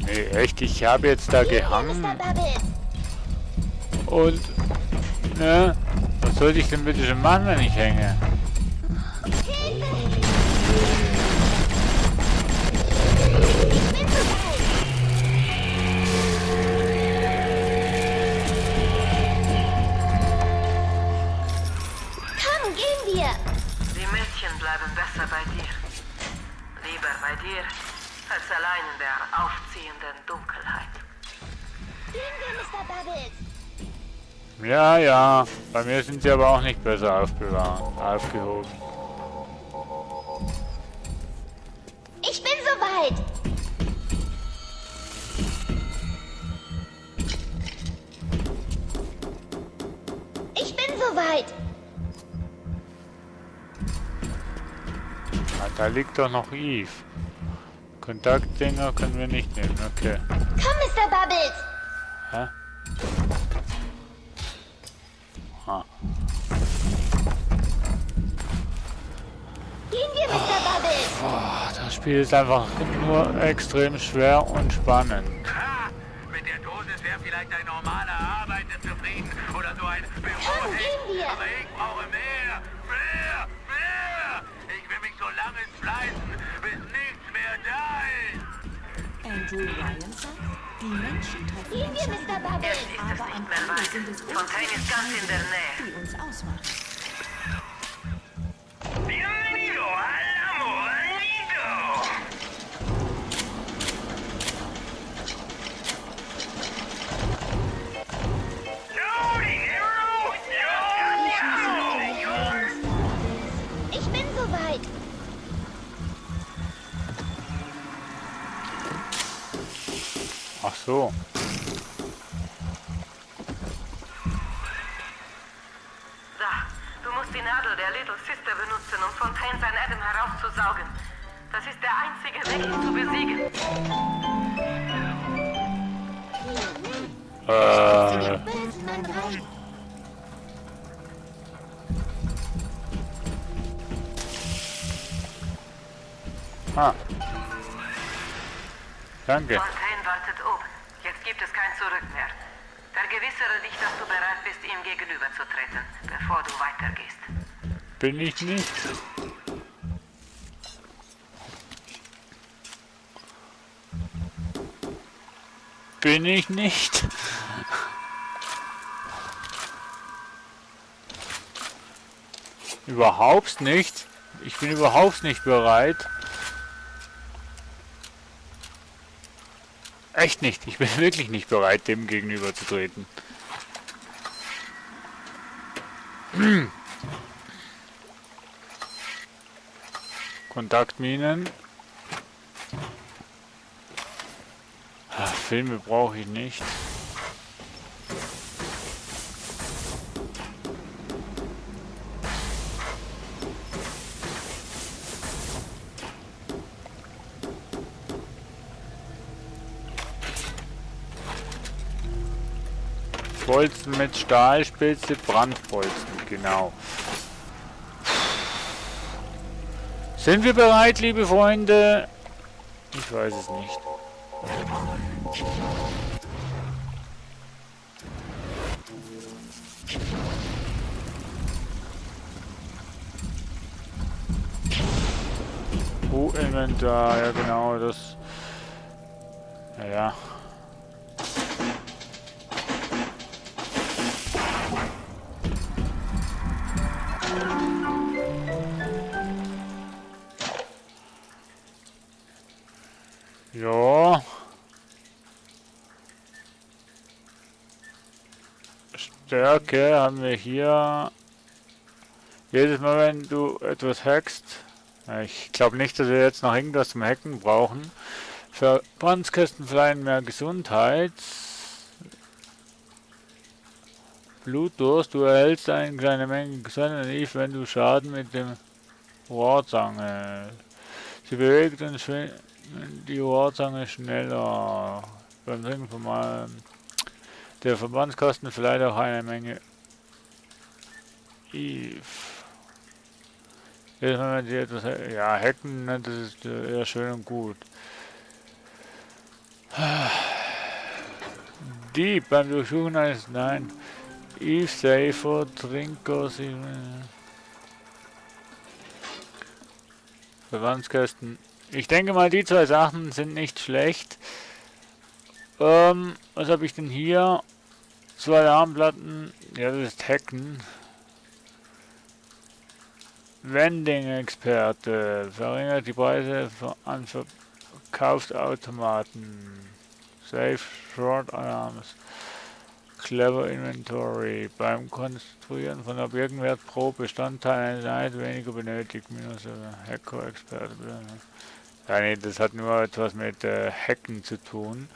Nee, echt, ich habe jetzt da gehangen. Und, ne, was sollte ich denn bitte schon machen, wenn ich hänge? Komm, gehen wir! Die Mädchen bleiben besser bei dir. Lieber bei dir, als allein in der aufziehenden Dunkelheit. Gehen wir, Mr. Bubbles! Ja, ja, bei mir sind sie aber auch nicht besser aufgehoben. Ich bin soweit! Ich bin soweit! Ah, da liegt doch noch Eve. Kontaktdinger können wir nicht nehmen, okay. Komm, Mr. Bubbles! Hä? Ah. Gehen wir, Mr. Bubbles! Boah, das Spiel ist einfach nur extrem schwer und spannend. Ha! Mit der Dosis wäre vielleicht ein normaler Arbeiter zufrieden oder so ein Komm, Büroheld. gehen wir! Aber ich brauche mehr! Mehr! Mehr! Ich will mich so lange fleißen, bis nichts mehr da ist! Andrew Ryan sagt, die Menschen treffen Gehen wir, Mr. Bubbles! aber am Ende sind es Fontaine ist ganz in der Nähe. die uns ausmachen. Bienvenido al amor nido! Ich bin soweit! Ach so. Da, du musst die Nadel der Little Sister benutzen, um Fontaine sein Adam herauszusaugen. Das ist der einzige Weg, ihn zu besiegen. Bösen Mann rein! Ah. Danke. Fontaine wartet oben. Jetzt gibt es kein Zurück mehr. Vergewissere dich, dass du bereit bist, ihm gegenüberzutreten, bevor du weitergehst. Bin ich nicht. bin ich nicht. Überhaupt nicht. Ich bin überhaupt nicht bereit. Echt nicht. Ich bin wirklich nicht bereit, dem gegenüber zu treten. Kontaktminen. Filme brauche ich nicht. Bolzen mit Stahlspitze, Brandbolzen, genau. Sind wir bereit, liebe Freunde? Ich weiß es nicht. Inventar, ja genau, das... Naja. Ja. Stärke haben wir hier. Jedes Mal, wenn du etwas hackst. Ich glaube nicht, dass wir jetzt noch irgendwas zum Hacken brauchen. Verbandskästen verleihen mehr Gesundheit. Blutdurst, du erhältst eine kleine Menge Gesundheit, wenn du Schaden mit dem Rohrzange. Sie bewegt und die Rohrzange schneller. Beim Trinken von der Verbandskasten verleiht auch eine Menge Eve. Jedes Mal, wenn sie etwas hacken, das ist eher schön und gut. Dieb beim Durchsuchen eines Eve Safer, Trinkers, Verbandskästen. Ich denke mal, die zwei Sachen sind nicht schlecht. Was habe ich denn hier? 2 Alarmplatten. Ja, das ist Hacken. Vending-Experte. Verringert die Preise an Verkaufsautomaten. Safe Short Alarms. Clever Inventory. Beim Konstruieren von Objektenwert pro Bestandteil eine Einheit weniger benötigt. Minus Hacker-Experte. Ja, nee, das hat nur etwas mit Hacken zu tun.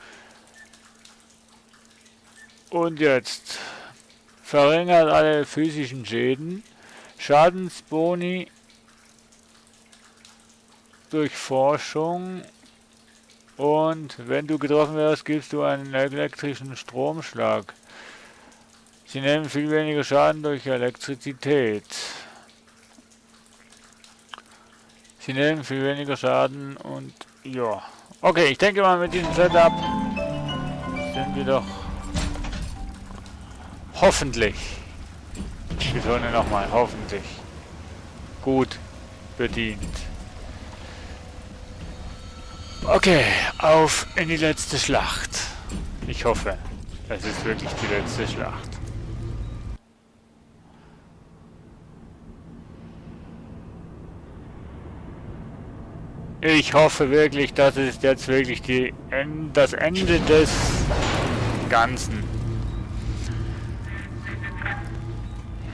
Und jetzt verringert alle physischen Schäden. Schadensboni durch Forschung. Und wenn du getroffen wirst, gibst du einen elektrischen Stromschlag. Sie nehmen viel weniger Schaden durch Elektrizität. Sie nehmen viel weniger Schaden und ja. Okay, ich denke mal, mit diesem Setup sind wir doch hoffentlich, ich betone nochmal, hoffentlich gut bedient. Okay, auf in die letzte Schlacht. Ich hoffe, es ist wirklich die letzte Schlacht. Ich hoffe wirklich, das ist jetzt wirklich das Ende des Ganzen.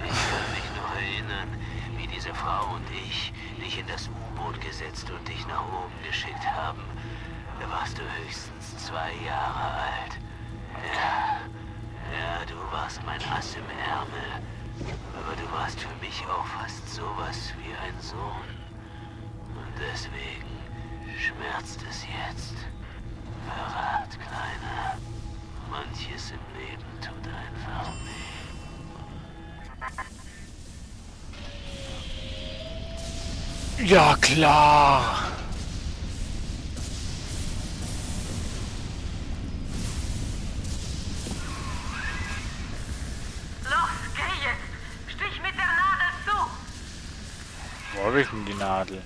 Ich kann mich noch erinnern, wie diese Frau und ich dich in das U-Boot gesetzt und dich nach oben geschickt haben. Da warst du höchstens 2 Jahre alt. Ja, du warst mein Ass im Ärmel. Aber du warst für mich auch fast sowas wie ein Sohn. Und deswegen schmerzt es jetzt. Verrat, Kleiner. Manches im Leben tut einfach weh. Ja, klar. Los, geh jetzt! Stich mit der Nadel zu! Wo habe ich denn die Nadel?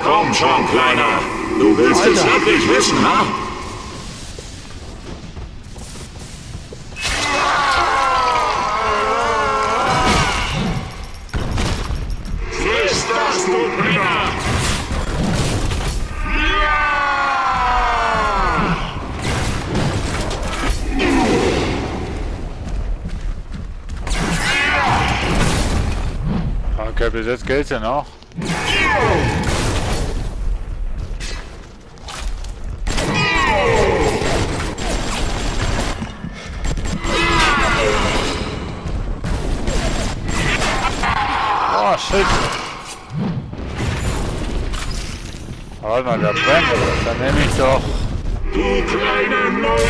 Komm schon, Kleiner. Du willst es wirklich wissen, ha? Okay, bis jetzt geht's ja noch. Oh, shit. Warte mal, der brennt. Dann nehme ich doch. Du kleine Null!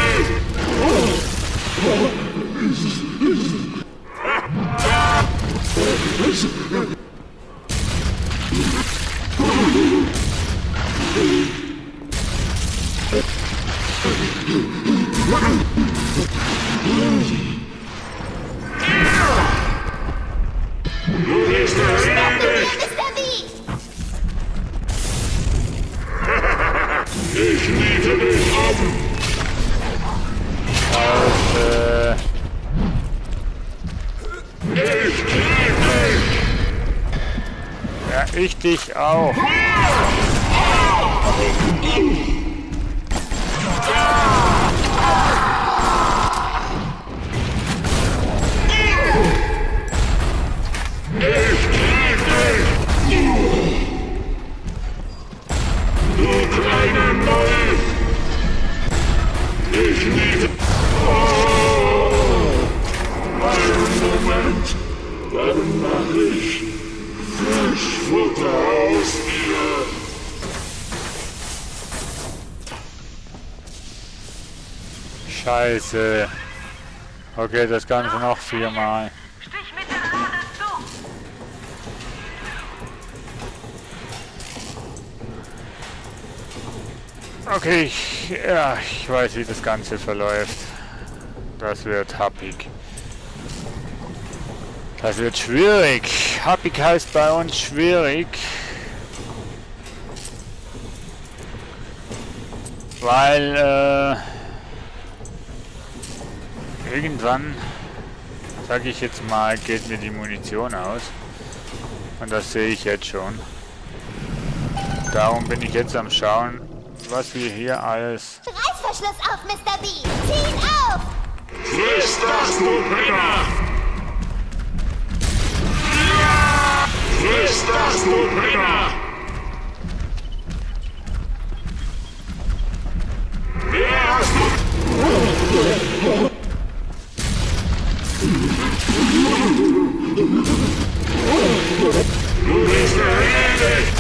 Du bist fertig! Ich niete dich um! Ich krieg dich! Ja, ich dich auch. Du kleine Null! Ich niete... Oh! Einen Moment, dann mach ich Fischfutter aus dir. Scheiße. Okay, das Ganze noch 4-mal. Stich mit der Lade zu! Okay, ich weiß, wie das Ganze verläuft. Das wird happig. Das wird schwierig. Happig heißt bei uns schwierig. Weil, irgendwann, sage ich jetzt mal, geht mir die Munition aus. Und das sehe ich jetzt schon. Darum bin ich jetzt am Schauen, was wir hier alles... Reißverschluss auf, Mr. B! Zieh ihn auf! Friss das, du Penner! Friss das, du Penner! Wer hast du... Du bist erledigt!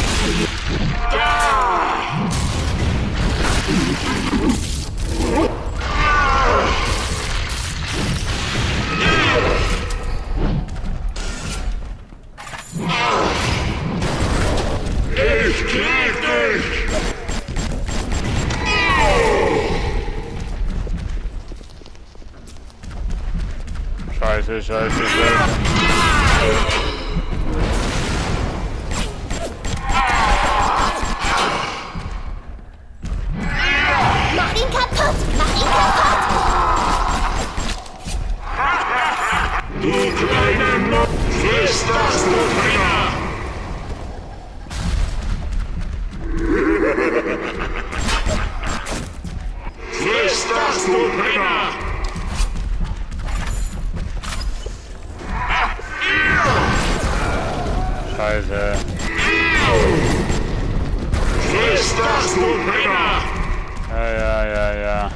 Ich krieg dich! Scheiße, scheiße, scheiße. Mach ihn kaputt! Mach ihn kaputt! Du kleine Null! Friss das, du Penner! Friss das, du Penner! Scheiße. Friss das, du Penner! Ja.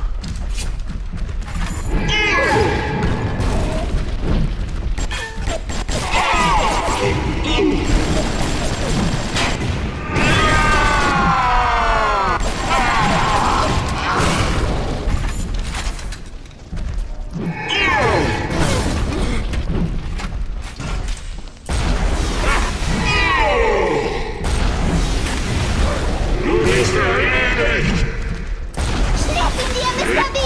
Du bist erledigt! Schnappen wir, Mr. B!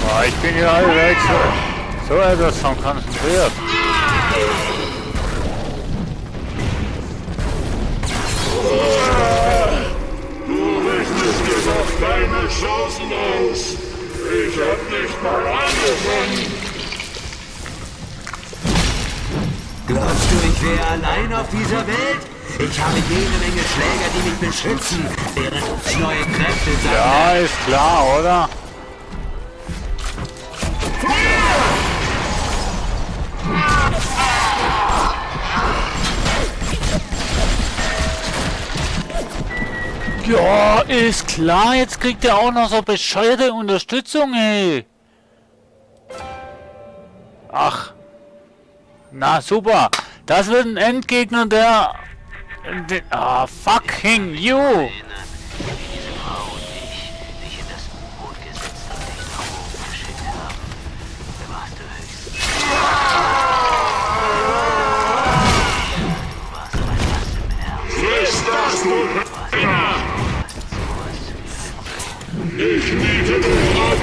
Boah, ich bin hier halbwegs so etwas von konzentriert. Du richtest dir doch keine Chancen aus! Ich hab nicht mal angefangen! Glaubst du, ich wäre hier allein auf dieser Welt? Ich habe jede Menge Schläger, die mich beschützen, während ich neue Kräfte sammle. Ja, ist klar, oder? Ja, ist klar, jetzt kriegt er auch noch so bescheuerte Unterstützung, ey. Ach. Na, super. Das wird ein Endgegner, der... Ah, fucking you. Ich niete dich ab!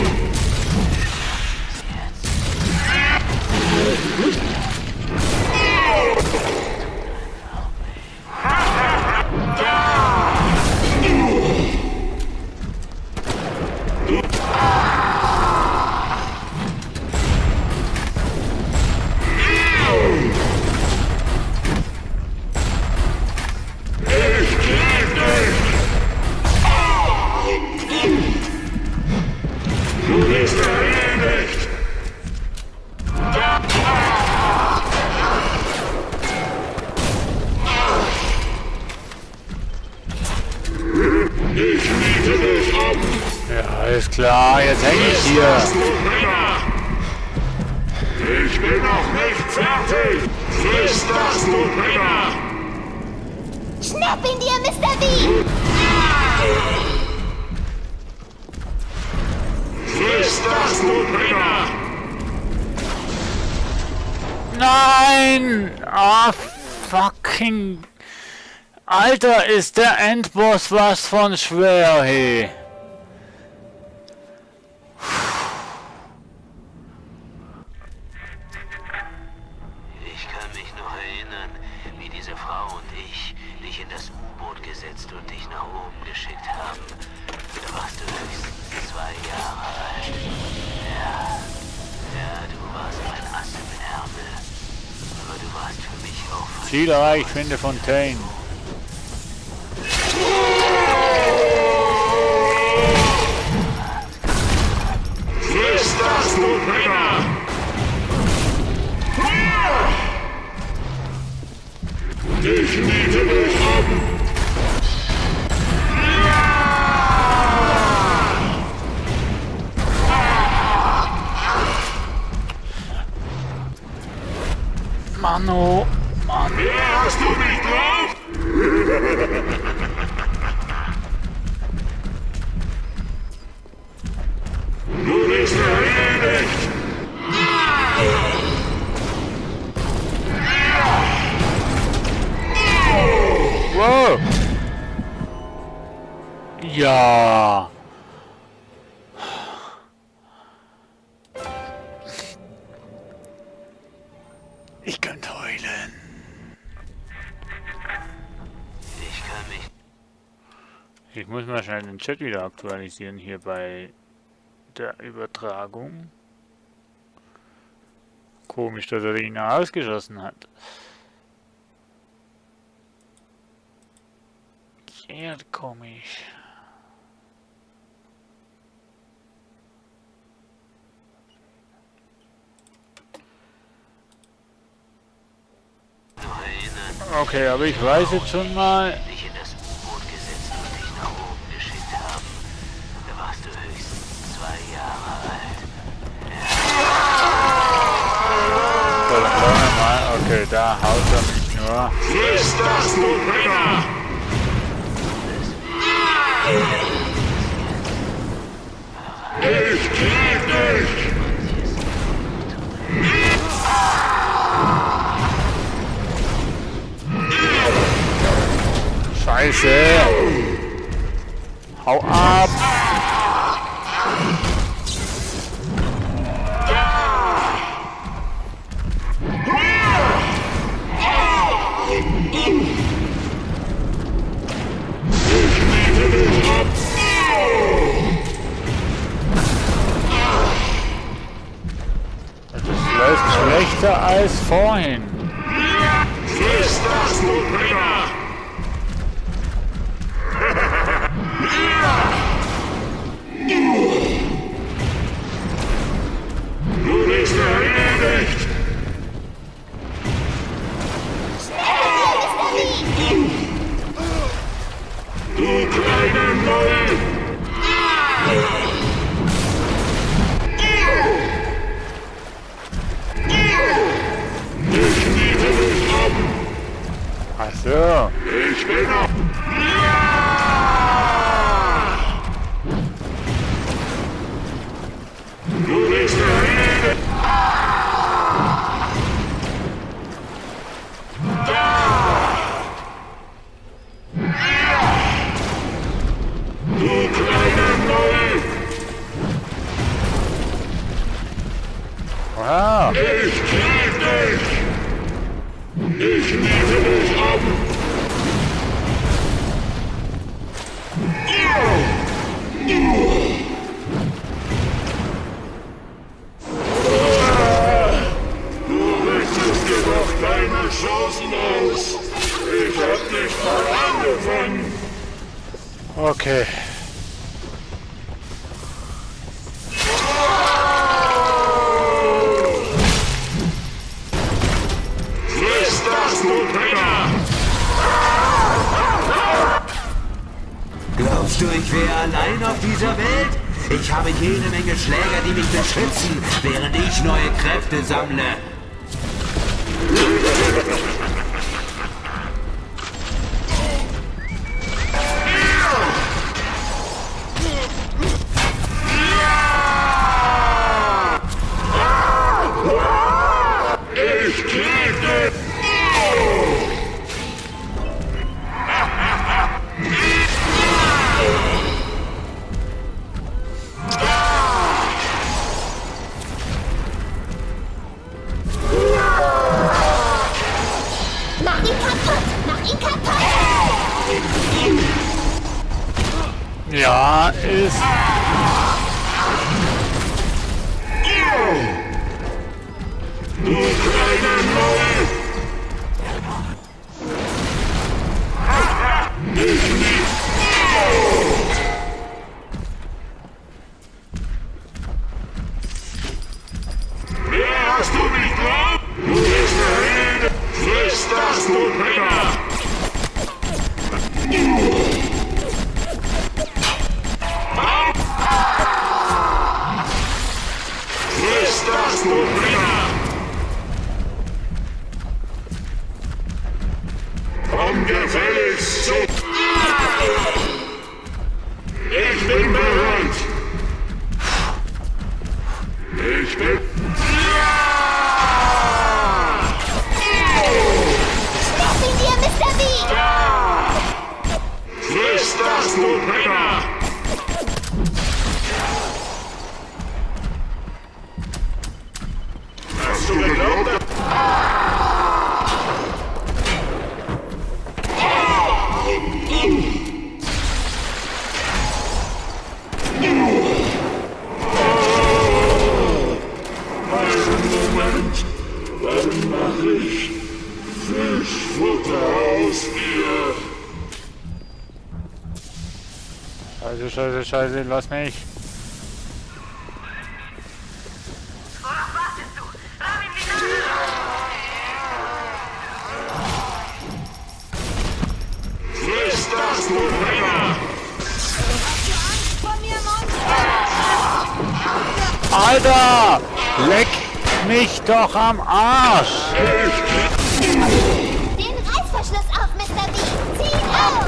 Du bist erledigt! Ich niete dich ab! Ja, ist klar, jetzt hänge ich hier. Ich bin noch nicht fertig! Friss das, du Penner! Schnapp ihn dir, Mr. B! Friss das, du Penner! Nein! Ah, fucking... Alter, ist der Endboss was von schwer, hey. Ich kann mich noch erinnern, wie diese Frau und ich dich in das U-Boot gesetzt und dich nach oben geschickt haben. Da warst du höchstens 2 Jahre alt. Ja, du warst mein Ass im Ärmel. Aber du warst für mich auch... Ziel erreicht, finde Fontaine. Friss das, du Penner! Ich niete dich ab! Mano, Mann. Wer hast du mich drauf? Du bist erledigt! Wow. Ja. Ich könnte heulen. Ich kann mich... Ich muss mal schnell den Chat wieder aktualisieren hier bei der Übertragung. Komisch, dass er ihn ausgeschossen hat. Sehr komisch. Okay, aber ich weiß jetzt schon mal. dich in das U-Boot gesetzt und dich nach oben geschickt haben. Da warst du höchstens 2 Jahre alt. So, dann schauen wir mal. Okay, da haut er mich nur. Friss das, du Penner! Ich krieg dich! Scheiße! Hau ab! Das läuft schlechter als vorhin. Friss Ach so. Ich will noch... Du bist der Held! Du kleiner Null! Wow. Ich krieg dich! Ich niete dich ab! Du richtest dir doch keine Chancen aus! Ich hab dich mal angefangen! Okay. Friss das, du Penner! Glaubst du, ich wäre allein auf dieser Welt? Ich habe jede Menge Schläger, die mich beschützen, während ich neue Kräfte sammle. Ich krieg dich! Mach ihn kaputt! Mach ihn kaputt! Ja, ist... Du kleine Null! Ich nicht! Wer hast du mich drauf? Du bist der Held! Friss das, du Penner! Friss das, du Penner! Komm gefälligst zu... Ich bin bereit! Ich bin... Schnapp ihn dir, Mr. B! Friss das, du Penner! Hast du geglaubt? Moment, dann mach ich Fischfutter aus dir. Scheiße, scheiße, scheiße, lass mich. Worauf wartest du? Ramm ihn wieder an! Friss das, du Penner! Von mir, Monster! Alter! Leck mich doch am Arsch! Den Reißverschluss auf, Mr. B! Zieh ihn auf!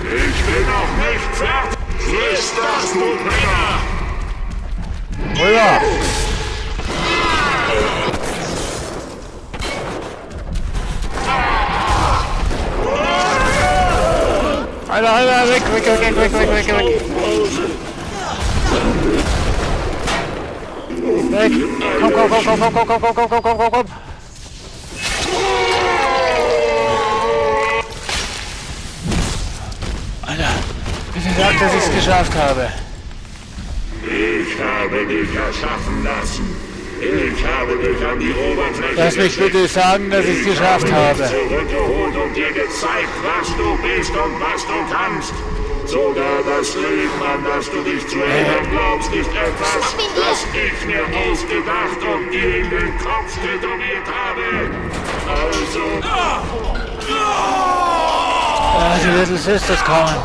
Ich bin noch nicht fertig! Friss das, du Penner! Rüber! Alter, Alter, weg, weg, weg, weg, weg, weg, weg! Weg! Komm, komm, komm, komm, komm, komm, komm, komm, komm, komm, komm, komm, komm! Alter, bitte sag, dass ich es geschafft habe. Ich habe dich erschaffen lassen. Ich habe dich an die Oberfläche Lass mich bitte sagen, dass ich es geschafft habe. zurückgeholt und dir gezeigt, was du bist und was du kannst. Sogar das Leben, an das du dich zu erinnern glaubst, ist etwas, das ich mir ausgedacht und dir in den Kopf detoniert habe. Also... Ah, die Little Sisters kommen.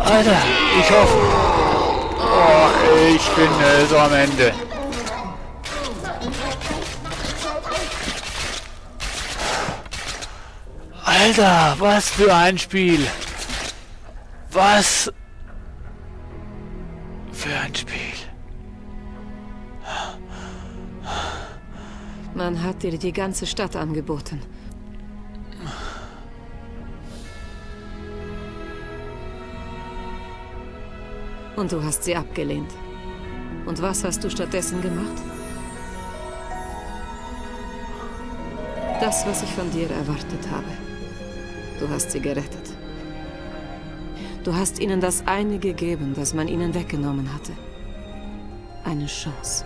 Alter, ich hoffe... Oh, ich bin so am Ende. Alter, was für ein Spiel. Was für ein Spiel. Man hat dir die ganze Stadt angeboten. Und du hast sie abgelehnt. Und was hast du stattdessen gemacht? Das, was ich von dir erwartet habe. Du hast sie gerettet. Du hast ihnen das eine gegeben, das man ihnen weggenommen hatte. Eine Chance.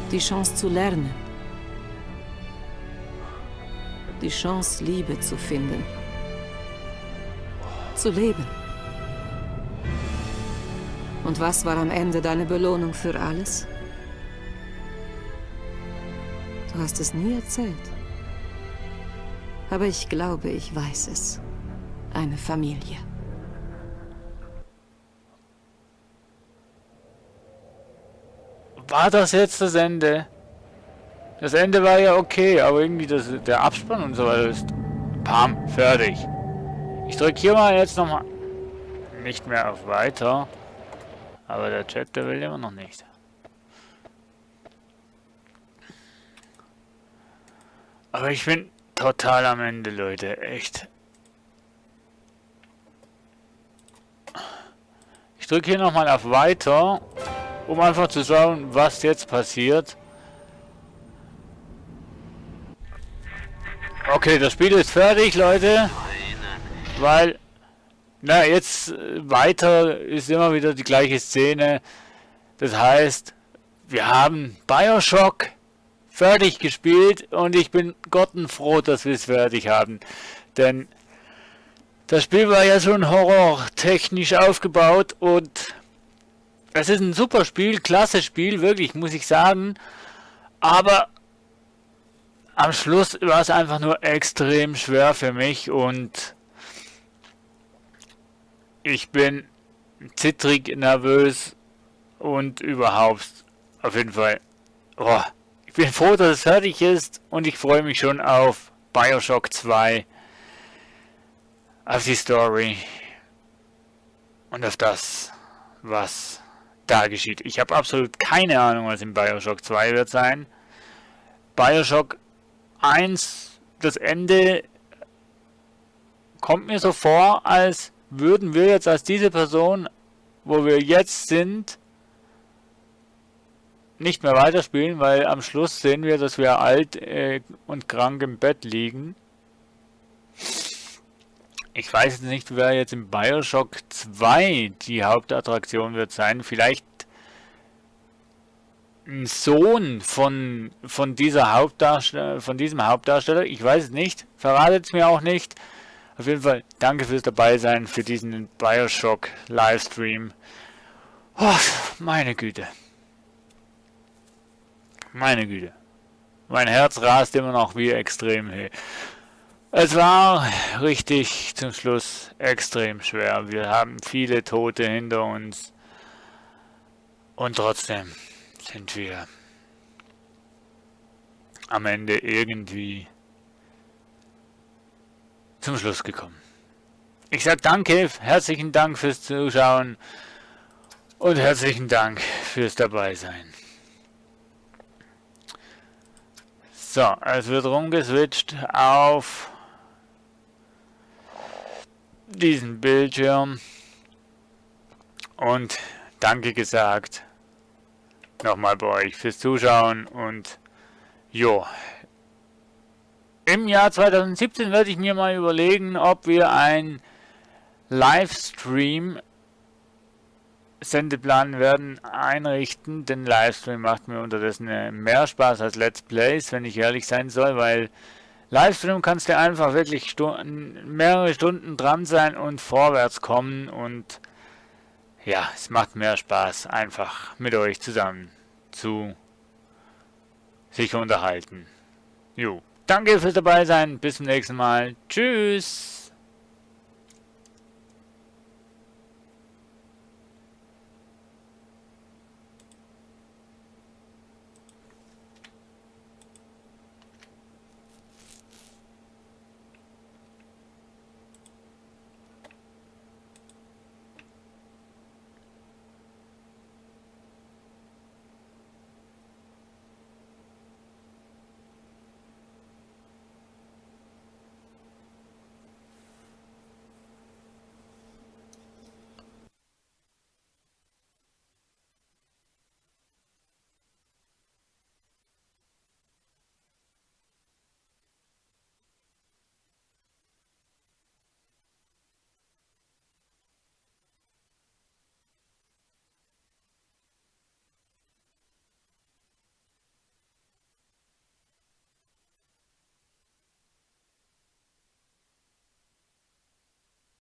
Die Chance zu lernen. Die Chance, Liebe zu finden. Zu leben. Und was war am Ende deine Belohnung für alles? Du hast es nie erzählt. Aber ich glaube, ich weiß es. Eine Familie. War das jetzt das Ende? Das Ende war ja okay, aber irgendwie der Abspann und so weiter ist... Pam, fertig. Ich drücke hier mal jetzt nochmal... Nicht mehr auf Weiter. Aber der Chat, der will immer noch nicht. Aber ich bin total am Ende, Leute. Echt. Ich drücke hier nochmal auf Weiter, um einfach zu schauen, was jetzt passiert. Okay, das Spiel ist fertig, Leute. Weil... Na, jetzt weiter ist immer wieder die gleiche Szene. Das heißt, wir haben BioShock fertig gespielt und ich bin gottenfroh, dass wir es fertig haben. Denn das Spiel war ja schon horrortechnisch aufgebaut und es ist ein super Spiel, klasse Spiel, wirklich, muss ich sagen. Aber am Schluss war es einfach nur extrem schwer für mich und ich bin zittrig, nervös und überhaupt auf jeden Fall. Oh, ich bin froh, dass es fertig ist und ich freue mich schon auf BioShock 2, auf die Story und auf das, was da geschieht. Ich habe absolut keine Ahnung, was in BioShock 2 wird sein. BioShock 1, das Ende kommt mir so vor, als würden wir jetzt als diese Person, wo wir jetzt sind, nicht mehr weiterspielen, weil am Schluss sehen wir, dass wir alt und krank im Bett liegen. Ich weiß jetzt nicht, wer jetzt im BioShock 2 die Hauptattraktion wird sein. Vielleicht ein Sohn von diesem Hauptdarsteller. Ich weiß es nicht. Verratet es mir auch nicht. Auf jeden Fall danke fürs Dabeisein, für diesen BioShock Livestream. Oh, meine Güte. Meine Güte. Mein Herz rast immer noch wie extrem. Es war richtig zum Schluss extrem schwer. Wir haben viele Tote hinter uns. Und trotzdem sind wir am Ende irgendwie zum Schluss gekommen. Ich sage danke, herzlichen Dank fürs Zuschauen und herzlichen Dank fürs Dabeisein. So, es wird rumgeswitcht auf diesen Bildschirm und danke gesagt nochmal bei euch fürs Zuschauen und jo. Im Jahr 2017 werde ich mir mal überlegen, ob wir ein Livestream Sendeplan werden einrichten. Denn Livestream macht mir unterdessen mehr Spaß als Let's Plays, wenn ich ehrlich sein soll, weil Livestream kannst du einfach wirklich mehrere Stunden dran sein und vorwärts kommen und ja, es macht mehr Spaß, einfach mit euch zusammen zu sich unterhalten. Jo. Danke fürs Dabeisein. Bis zum nächsten Mal. Tschüss.